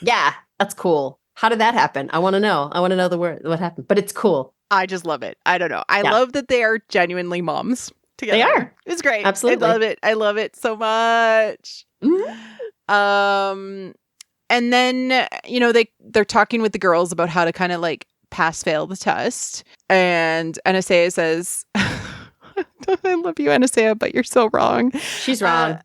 Yeah, that's cool. How did that happen? I want to know. I want to know what happened, but it's cool. I just love it. I don't know. I love that they are genuinely moms together. They are. It's great. Absolutely. I love it. I love it so much. And then, they're talking with the girls about how to kind of like pass fail the test. And Anastasia says, I love you, Anastasia, but you're so wrong. She's wrong.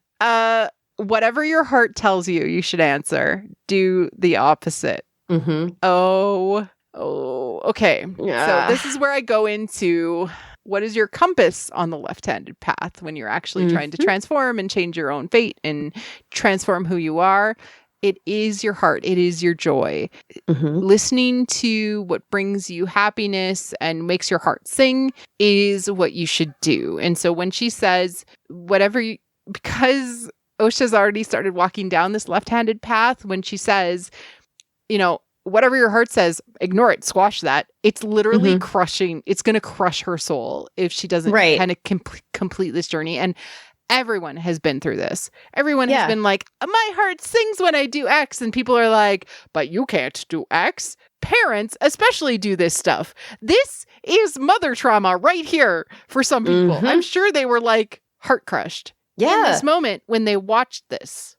Whatever your heart tells you, you should answer. Do the opposite. Oh, okay. Yeah. So this is where I go into what is your compass on the left-handed path when you're actually trying to transform and change your own fate and transform who you are. It is your heart. It is your joy. Listening to what brings you happiness and makes your heart sing is what you should do. And so when she says, because Osha's already started walking down this left-handed path, when she says, whatever your heart says, ignore it, squash that. It's literally crushing. It's going to crush her soul if she doesn't kind of complete this journey. And everyone has been through this. Everyone has been like, my heart sings when I do X. And people are like, but you can't do X. Parents especially do this stuff. This is mother trauma right here for some people. I'm sure they were like heart crushed in this moment when they watched this.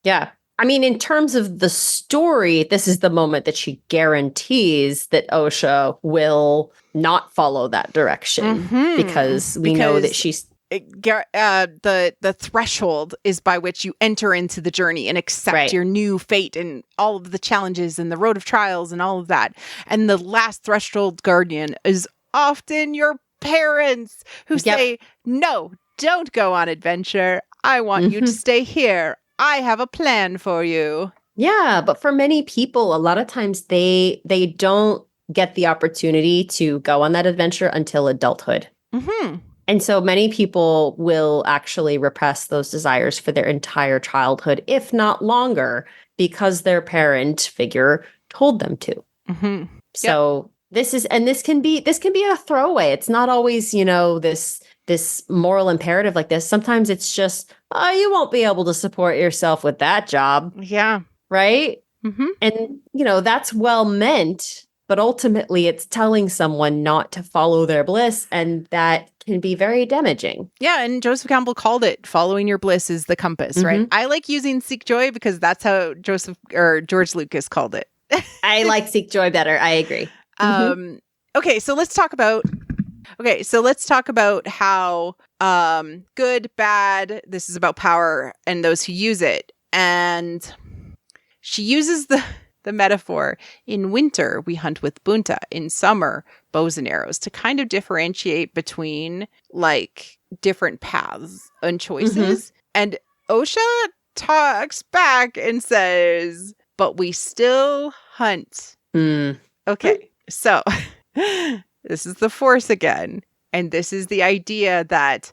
Yeah. I mean, in terms of the story, this is the moment that she guarantees that Osha will not follow that direction because we know that she's the threshold is by which you enter into the journey and accept your new fate and all of the challenges and the road of trials and all of that. And the last threshold guardian is often your parents who say, no, don't go on adventure. I want you to stay here. I have a plan for you. Yeah, but for many people, a lot of times they don't get the opportunity to go on that adventure until adulthood. And so many people will actually repress those desires for their entire childhood, if not longer, because their parent figure told them to. So this can be a throwaway. It's not always, this moral imperative like this. Sometimes it's just, you won't be able to support yourself with that job. Yeah. Right? And, that's well meant, but ultimately it's telling someone not to follow their bliss, and that can be very damaging. Yeah, and Joseph Campbell called it following your bliss is the compass, right? I like using Seek Joy because that's how George Lucas called it. I like Seek Joy better. I agree. Okay, so let's talk about how good, bad, this is about power and those who use it. And she uses the metaphor, in winter, we hunt with bunta. In summer, bows and arrows, to kind of differentiate between like different paths and choices. And Osha talks back and says, but we still hunt. Okay, so this is the force again. And this is the idea that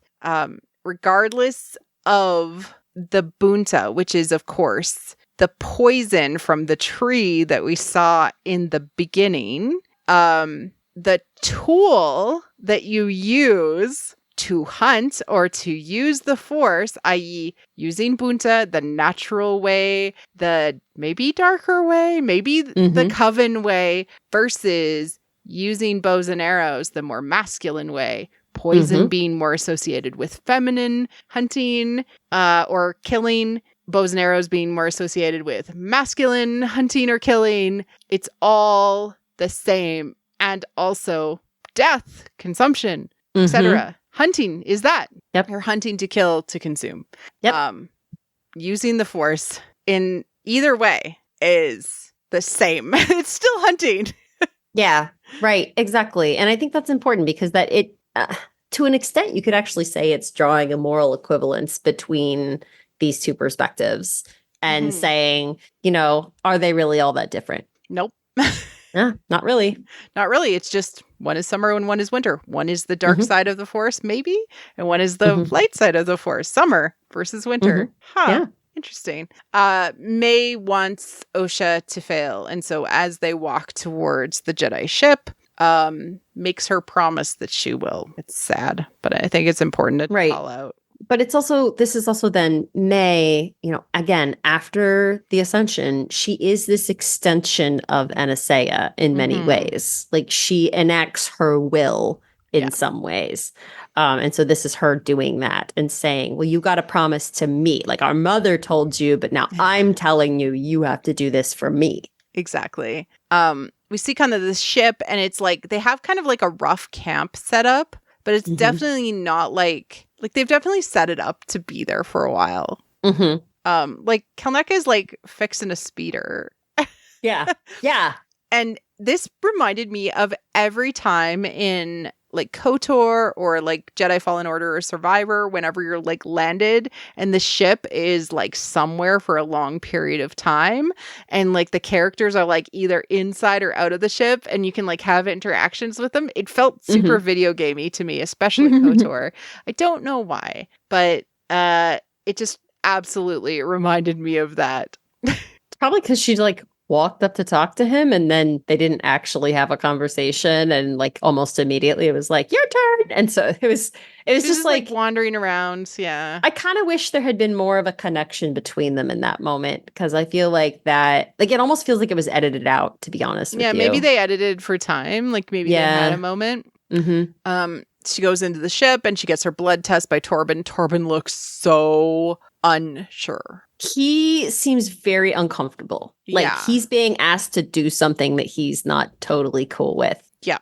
regardless of the bunta, which is, of course, the poison from the tree that we saw in the beginning, the tool that you use to hunt or to use the Force, i.e. using Bunta, the natural way, the maybe darker way, maybe the Coven way, versus using bows and arrows, the more masculine way. Poison being more associated with feminine hunting or killing. Bows and arrows being more associated with masculine hunting or killing. It's all the same. And also death, consumption, etc. Hunting is that. Yep. You're hunting to kill, to consume. Yep. Using the Force in either way is the same. It's still hunting. Yeah, right. Exactly. And I think that's important because that it, to an extent, you could actually say it's drawing a moral equivalence between these two perspectives and saying, you know, are they really all that different? Nope. Yeah, not really. Not really. It's just one is summer and one is winter. One is the dark side of the Force, maybe, and one is the light side of the Force. Summer versus winter. Yeah. Interesting. May wants Osha to fail, and so as they walk towards the Jedi ship, makes her promise that she will. It's sad, but I think it's important to call out. But it's also, this is also then May, you know, again, after the Ascension, she is this extension of Anastasia in many ways. Like she enacts her will in some ways. And so this is her doing that and saying, well, you got to promise to me. Like our mother told you, but now I'm telling you, you have to do this for me. Exactly. We see kind of this ship and it's like, they have kind of like a rough camp set up, but it's definitely not like they've definitely set it up to be there for a while. Like Kelneka is like fixing a speeder. Yeah. Yeah. And this reminded me of every time in like KOTOR or like Jedi Fallen Order or Survivor, whenever you're like landed and the ship is like somewhere for a long period of time and like the characters are like either inside or out of the ship and you can like have interactions with them. It felt super video gamey to me, especially KOTOR. I don't know why, but it just absolutely reminded me of that. Probably because she like walked up to talk to him and then they didn't actually have a conversation and like almost immediately it was like your turn, and so it was just like wandering around. Yeah, I kind of wish there had been more of a connection between them in that moment because I feel like that, like it almost feels like it was edited out, to be honest with you. Maybe they edited for time, like maybe they had a moment. She goes into the ship and she gets her blood test by Torben. Torben looks so unsure. He seems very uncomfortable. Like he's being asked to do something that he's not totally cool with. Yeah.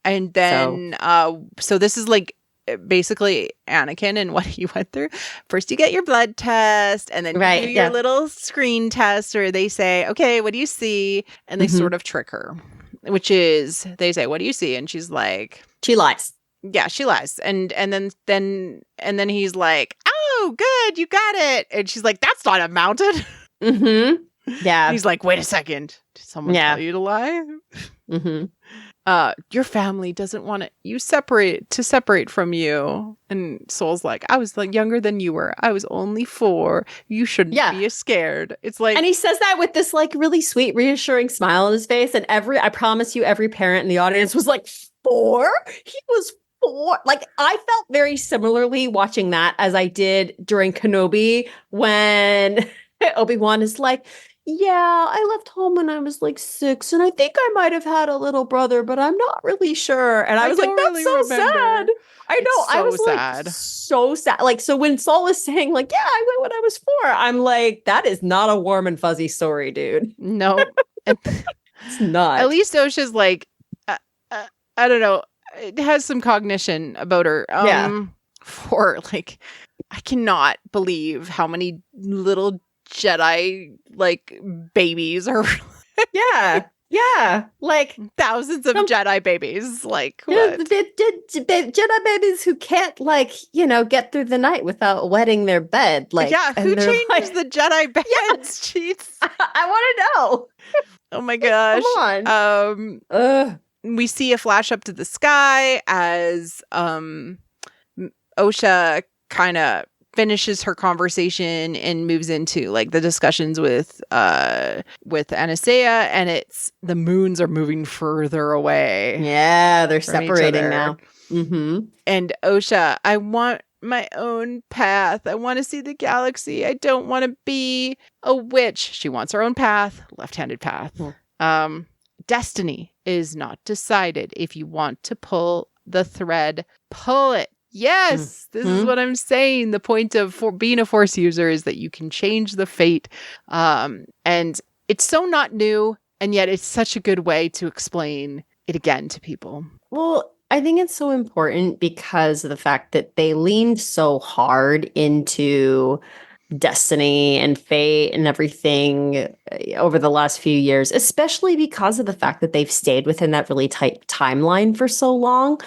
And then, so this is like basically Anakin and what he went through. First you get your blood test and then you do your little screen test where they say, okay, what do you see? And they sort of trick her, which is they say, what do you see? And she's like, she lies. Yeah, she lies. And then he's like, oh, good, you got it. And she's like, that's not a mountain. Yeah. And he's like, wait a second. Did someone tell you to lie? Your family doesn't want you separate from you. And Soul's like, I was like younger than you were. I was only 4. You shouldn't be scared. It's like, and he says that with this like really sweet, reassuring smile on his face. And I promise you, every parent in the audience was like, 4? He was 4. Like I felt very similarly watching that as I did during Kenobi when Obi-Wan is like, yeah, I left home when I was like 6 and I think I might have had a little brother, but I'm not really sure. And I was like, that's really so sad. I know. So I was sad. Like so sad. Like, so when Saul is saying like, yeah, I went when I was 4, I'm like, that is not a warm and fuzzy story, dude. No, it's not. At least Osha's like, I don't know. It has some cognition about her. For like, I cannot believe how many little Jedi like babies are. Yeah, like thousands of Jedi babies. Like what? Jedi babies who can't like get through the night without wetting their bed. Like who changes the Jedi bed sheets? I want to know. Oh my gosh! Come on. We see a flash up to the sky as Osha kind of finishes her conversation and moves into like the discussions with Anastasia, and it's the moons are moving further away. Yeah, they're separating now. And Osha, I want my own path. I want to see the galaxy. I don't want to be a witch. She wants her own path, left-handed path. Destiny is not decided. If you want to pull the thread, pull it. Yes, this is what I'm saying. The point of being a Force user is that you can change the fate. And it's so not new, and yet it's such a good way to explain it again to people. Well, I think it's so important because of the fact that they leaned so hard into destiny and fate and everything over the last few years, especially because of the fact that they've stayed within that really tight timeline for so long.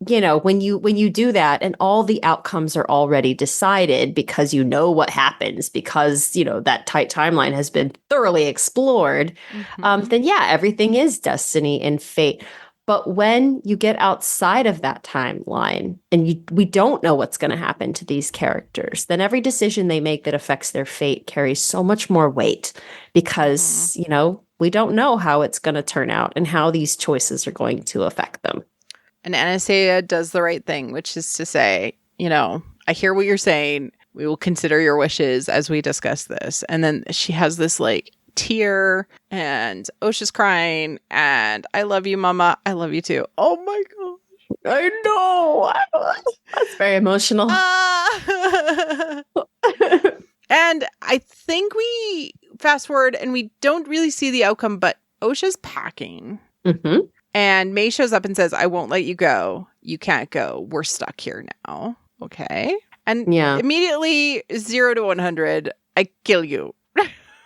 You know, when you do that and all the outcomes are already decided because you know what happens, because, you know, that tight timeline has been thoroughly explored, then yeah, everything is destiny and fate. But when you get outside of that timeline and we don't know what's going to happen to these characters, then every decision they make that affects their fate carries so much more weight because, you know, we don't know how it's going to turn out and how these choices are going to affect them. And Anastasia does the right thing, which is to say, you know, I hear what you're saying. We will consider your wishes as we discuss this. And then she has this like tear and Osha's crying and I love you, Mama. I love you too. Oh my gosh. I know. That's very emotional. And I think we fast forward and we don't really see the outcome, but Osha's packing. And May shows up and says, I won't let you go. You can't go. We're stuck here now. Okay. And immediately 0 to 100, I kill you.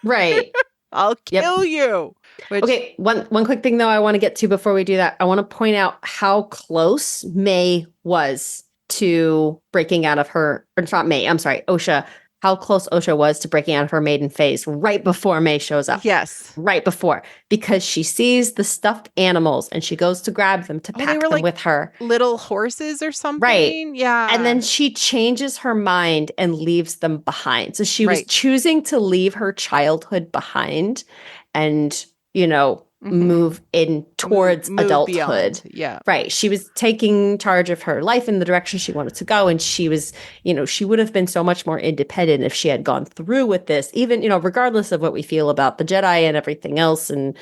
Right. I'll kill you. Which... Okay. One quick thing, though, I want to get to before we do that. I want to point out how close May was to breaking out of her, or not May, I'm sorry, Osha. How close Osha was to breaking out of her maiden phase right before May shows up. Yes. Right before. Because she sees the stuffed animals and she goes to grab them to pack them with her. Little horses or something. Right. Yeah. And then she changes her mind and leaves them behind. So she was choosing to leave her childhood behind and, you know, move in towards adulthood. Beyond. Yeah. Right. She was taking charge of her life in the direction she wanted to go. And she was, you know, she would have been so much more independent if she had gone through with this, even, you know, regardless of what we feel about the Jedi and everything else. And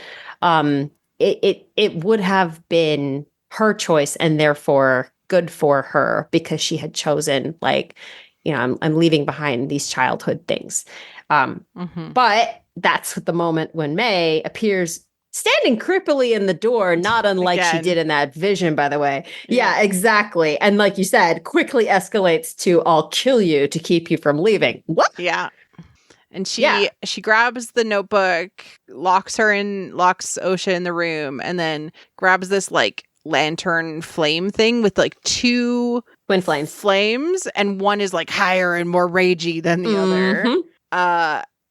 it would have been her choice and therefore good for her because she had chosen, like, you know, I'm leaving behind these childhood things. But that's the moment when May appears standing creepily in the door, not unlike she did in that vision, by the way. Yeah, exactly. And like you said, quickly escalates to I'll kill you to keep you from leaving. What? Yeah. And she grabs the notebook, locks Osha in the room, and then grabs this like lantern flame thing with like 2 twin flames, and one is like higher and more ragey than the other.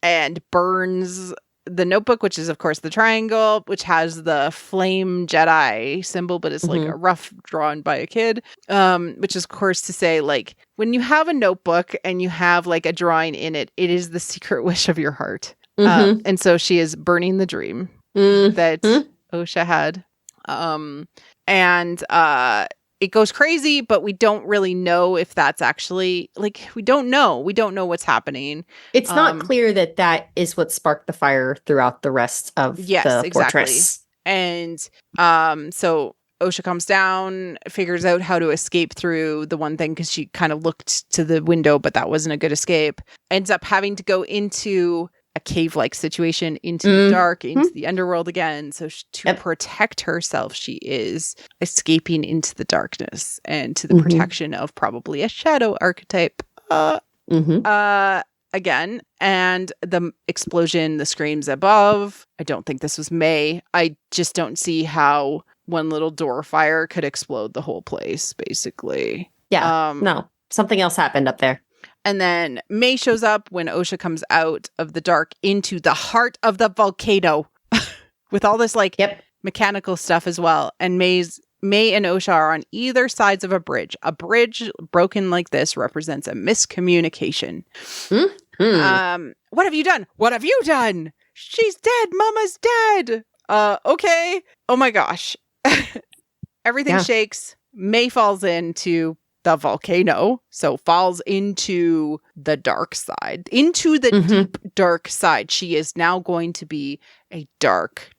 And burns the notebook, which is of course the triangle, which has the flame Jedi symbol, but it's like a rough drawn by a kid. Which is of course to say, like, when you have a notebook and you have like a drawing in it, it is the secret wish of your heart. And so she is burning the dream that Osha had. It goes crazy, but we don't really know if that's actually, like, we don't know what's happening. It's not clear that is what sparked the fire throughout the rest of the fortress. And so Osha comes down, figures out how to escape through the one thing because she kind of looked to the window, but that wasn't a good escape. Ends up having to go into a cave-like situation, into the dark, into the underworld again. So to protect herself, she is escaping into the darkness and to the protection of probably a shadow archetype. Again. And the explosion, the screams above. I don't think this was May. I just don't see how one little door fire could explode the whole place, basically. Yeah. No, something else happened up there. And then May shows up when Osha comes out of the dark into the heart of the volcano with all this like mechanical stuff as well. And May and Osha are on either sides of a bridge. A bridge broken like this represents a miscommunication. What have you done? What have you done? She's dead. Mama's dead. Okay. Oh my gosh. Everything shakes. May falls into the volcano, so falls into the dark side, into the deep dark side. She is now going to be a dark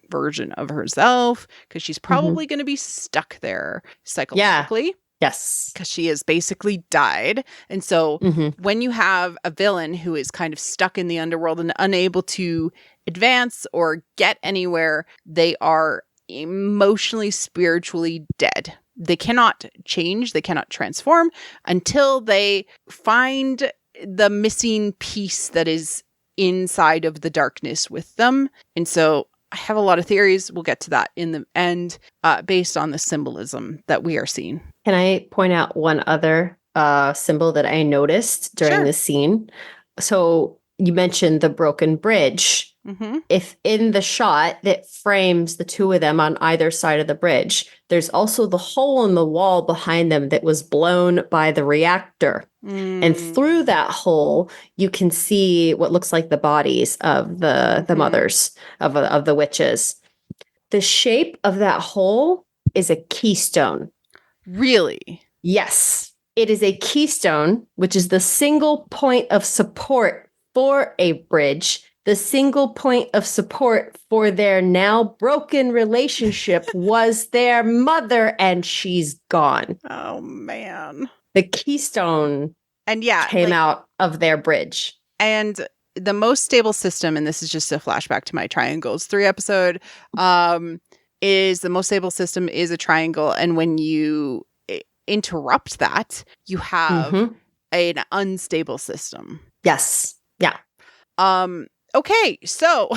version of herself because she's probably going to be stuck there psychologically. Yeah. Yes. Because she has basically died. And so when you have a villain who is kind of stuck in the underworld and unable to advance or get anywhere, they are emotionally, spiritually dead. They cannot change, they cannot transform until they find the missing piece that is inside of the darkness with them. And so I have a lot of theories. We'll get to that in the end, based on the symbolism that we are seeing. Can I point out one other symbol that I noticed during this scene? So you mentioned the broken bridge. If in the shot that frames the two of them on either side of the bridge, there's also the hole in the wall behind them that was blown by the reactor. And through that hole, you can see what looks like the bodies of the mothers of the witches. The shape of that hole is a keystone. Really? Yes. It is a keystone, which is the single point of support for a bridge, the single point of support for their now broken relationship was their mother, and she's gone. Oh, man. The keystone came out of their bridge. And the most stable system, and this is just a flashback to my Triangles 3 episode, is the most stable system is a triangle. And when you interrupt that, you have an unstable system. Yes. Yeah. Okay, so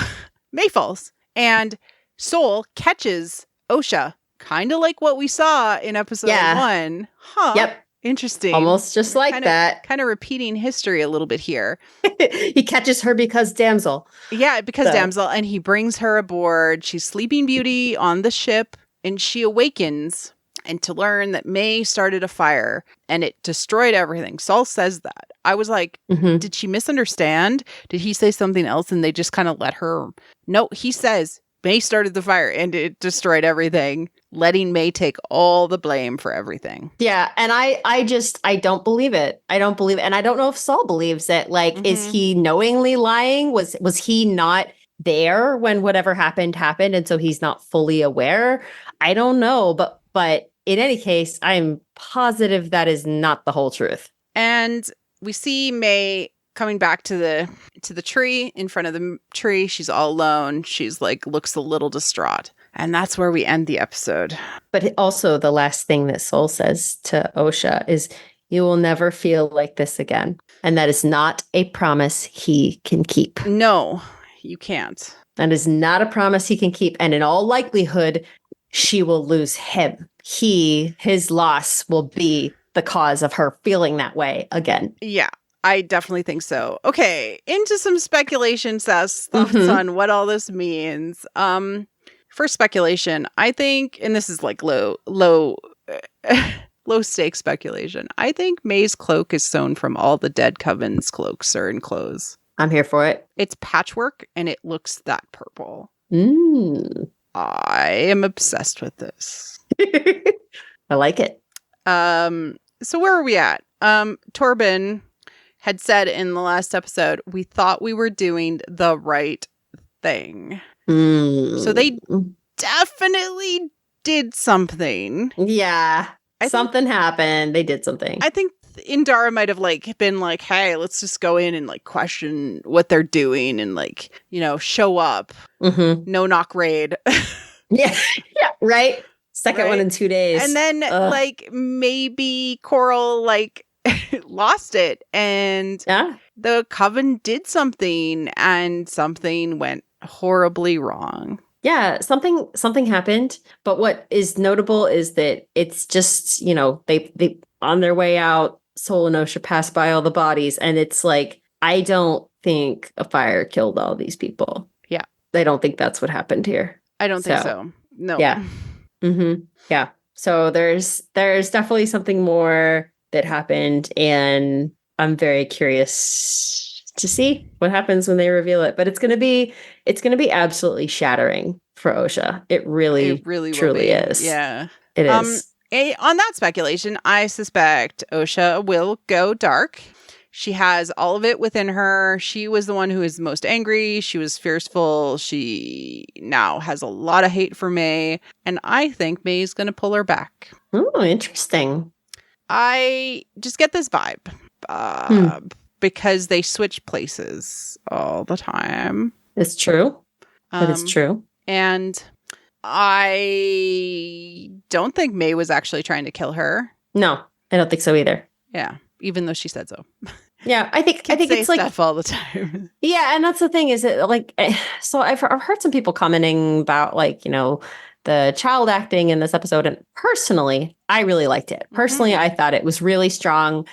May falls and Soul catches Osha, kind of like what we saw in episode 1. Huh. Yep. Interesting. Almost just like that. Kind of repeating history a little bit here. He catches her because damsel. Yeah, because damsel, and he brings her aboard. She's Sleeping Beauty on the ship, and she awakens and to learn that May started a fire and it destroyed everything. Saul says that. I was like, did she misunderstand? Did he say something else and they just kind of let her? No, he says May started the fire and it destroyed everything, letting May take all the blame for everything. Yeah. And I don't believe it. I don't believe it. And I don't know if Saul believes it. Like, is he knowingly lying? Was he not there when whatever happened? And so he's not fully aware? I don't know. But in any case, I'm positive that is not the whole truth. And we see May coming back to the tree, in front of the tree. She's all alone. She's like, looks a little distraught. And that's where we end the episode. But also the last thing that Soul says to Osha is, you will never feel like this again. And that is not a promise he can keep. No, you can't. That is not a promise he can keep. And in all likelihood, she will lose him. His loss will be the cause of her feeling that way again. Yeah, I definitely think so. Okay, into some speculation, Sass. Thoughts on what all this means. First speculation, I think, and this is like low stakes speculation. I think May's cloak is sewn from all the dead Coven's cloaks or in clothes. I'm here for it. It's patchwork and it looks that purple. I am obsessed with this. I like it. So where are we at? Torben had said in the last episode, we thought we were doing the right thing. So they definitely did something. Yeah. Something happened. They did something. I think Indara might have been like, hey, let's just go in and question what they're doing and show up. No knock raid. Yeah. Yeah. Right. Second one in 2 days. And then maybe Coral lost it and the Coven did something and something went horribly wrong. Yeah, something happened. But what is notable is that it's just, they on their way out, Soul and Osha pass by all the bodies. And it's like, I don't think a fire killed all these people. Yeah. I don't think that's what happened here. I don't think so. No. Yeah. Yeah. So there's definitely something more that happened. And I'm very curious to see what happens when they reveal it. But it's going to be absolutely shattering for Osha. It really truly is. Yeah. It is. On that speculation, I suspect Osha will go dark. She has all of it within her. She was the one who is most angry. She was fearful. She now has a lot of hate for May. And I think May is going to pull her back. Oh, interesting. I just get this vibe. Because they switch places all the time. It's true. That is true. And I don't think May was actually trying to kill her. No, I don't think so either. Yeah, even though she said so. Yeah, I think it's stuff like all the time. Yeah, and that's the thing is that like so I've heard some people commenting about like, you know, the child acting in this episode, and personally, I really liked it. Personally, I thought it was really strong.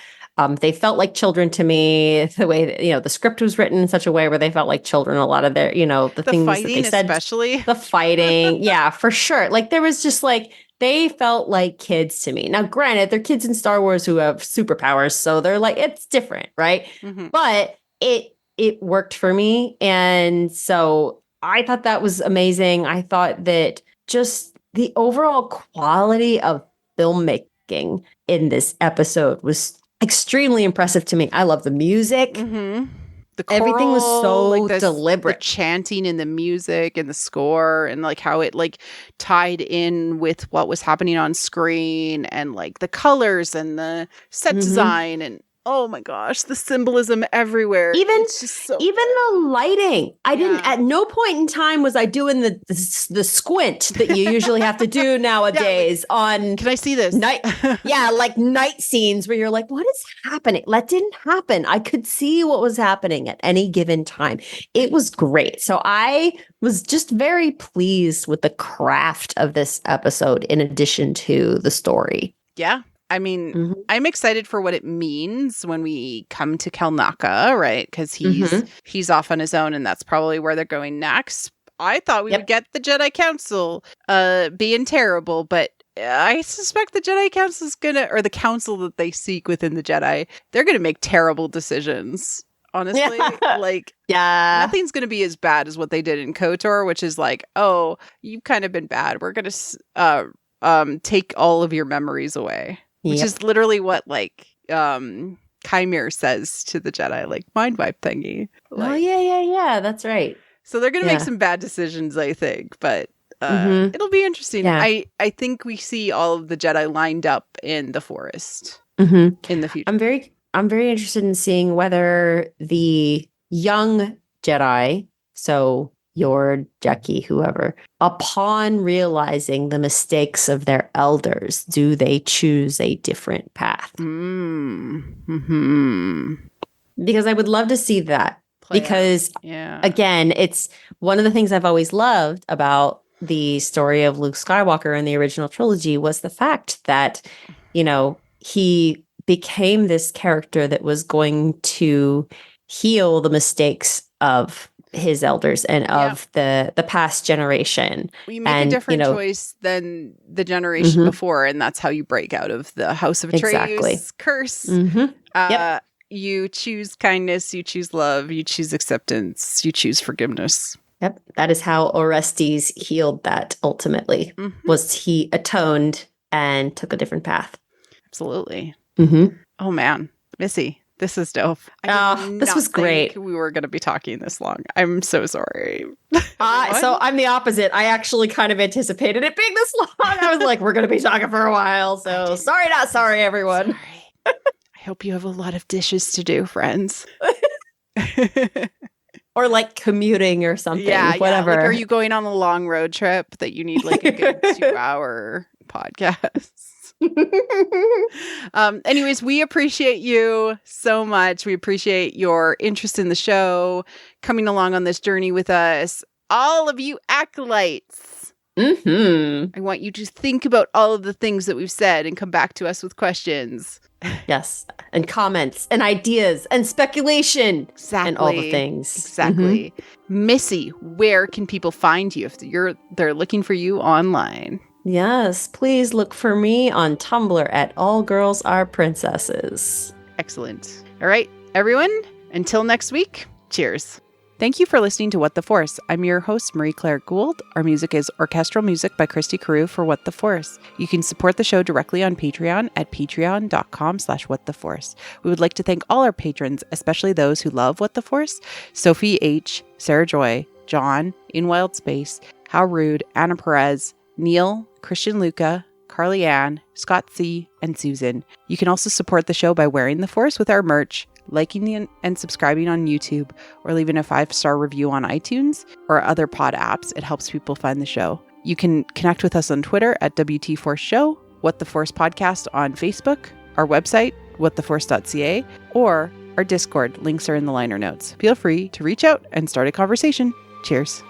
They felt like children to me, the way that, you know, the script was written in such a way where they felt like children. A lot of their, you know, the things that they said, especially the fighting. Yeah, for sure. Like there was just like, they felt like kids to me. Now, granted, they're kids in Star Wars who have superpowers, so they're like, it's different, right? But it worked for me. And so I thought that was amazing. I thought that just the overall quality of filmmaking in this episode was extremely impressive to me. I love the music. The choral, everything was so like deliberate. The chanting in the music and the score, and like how it like tied in with what was happening on screen, and like the colors and the set design, and oh my gosh, the symbolism everywhere. Even so the lighting. I didn't at no point in time was I doing the squint that you usually have to do nowadays on can I see this? Night like night scenes where you're like, what is happening? That didn't happen. I could see what was happening at any given time. It was great. So I was just very pleased with the craft of this episode in addition to the story. Yeah. I mean, I'm excited for what it means when we come to Kelnaka, right? Because he's off on his own, and that's probably where they're going next. I thought we would get the Jedi Council being terrible, but I suspect the Jedi Council is or the council that they seek within the Jedi, they're gonna make terrible decisions. Honestly, nothing's gonna be as bad as what they did in KOTOR, which is like, oh, you've kind of been bad. We're gonna take all of your memories away. Which is literally what like Chimera says to the Jedi, like mind wipe thingy. Like, yeah, that's right. So they're gonna make some bad decisions, I think, but it'll be interesting. Yeah. I think we see all of the Jedi lined up in the forest in the future. I'm very interested in seeing whether the young Jedi, so your Jackie, whoever, upon realizing the mistakes of their elders, do they choose a different path? Because I would love to see that. Because again, it's one of the things I've always loved about the story of Luke Skywalker in the original trilogy was the fact that, you know, he became this character that was going to heal the mistakes of his elders and of the past generation. You make a different choice than the generation before, and that's how you break out of the House of Atreus curse. You choose kindness, you choose love, you choose acceptance, you choose forgiveness. Yep, that is how Orestes healed that ultimately, was he atoned and took a different path. Absolutely. Oh man, Missy. This is dope. This was great. We were going to be talking this long. I'm so sorry. So I'm the opposite. I actually kind of anticipated it being this long. I was like, we're going to be talking for a while. So sorry, not sorry, everyone. Sorry. I hope you have a lot of dishes to do, friends. Or like commuting or something. Whatever. Like, are you going on a long road trip that you need like a good 2-hour podcast? Anyways, we appreciate you so much. We appreciate your interest in the show, coming along on this journey with us. All of you acolytes. I want you to think about all of the things that we've said and come back to us with questions. Yes. And comments and ideas and speculation. Exactly. And all the things. Exactly. Missy, where can people find you if they're looking for you online? Yes, please look for me on Tumblr at All Girls Are Princesses. Excellent. All right, everyone, until next week, cheers. Thank you for listening to What the Force. I'm your host, Marie-Claire Gould. Our music is orchestral music by Christy Carew for What the Force. You can support the show directly on Patreon at patreon.com/whattheforce. We would like to thank all our patrons, especially those who love What the Force: Sophie H., Sarah Joy, John, In Wild Space, How Rude, Anna Perez, Neil, Christian Luca, Carly Ann, Scott C., and Susan. You can also support the show by wearing the Force with our merch, liking and subscribing on YouTube, or leaving a 5-star review on iTunes or other pod apps. It helps people find the show. You can connect with us on Twitter at WT Force Show, What the Force Podcast on Facebook, our website, whattheforce.ca, or our Discord. Links are in the liner notes. Feel free to reach out and start a conversation. Cheers.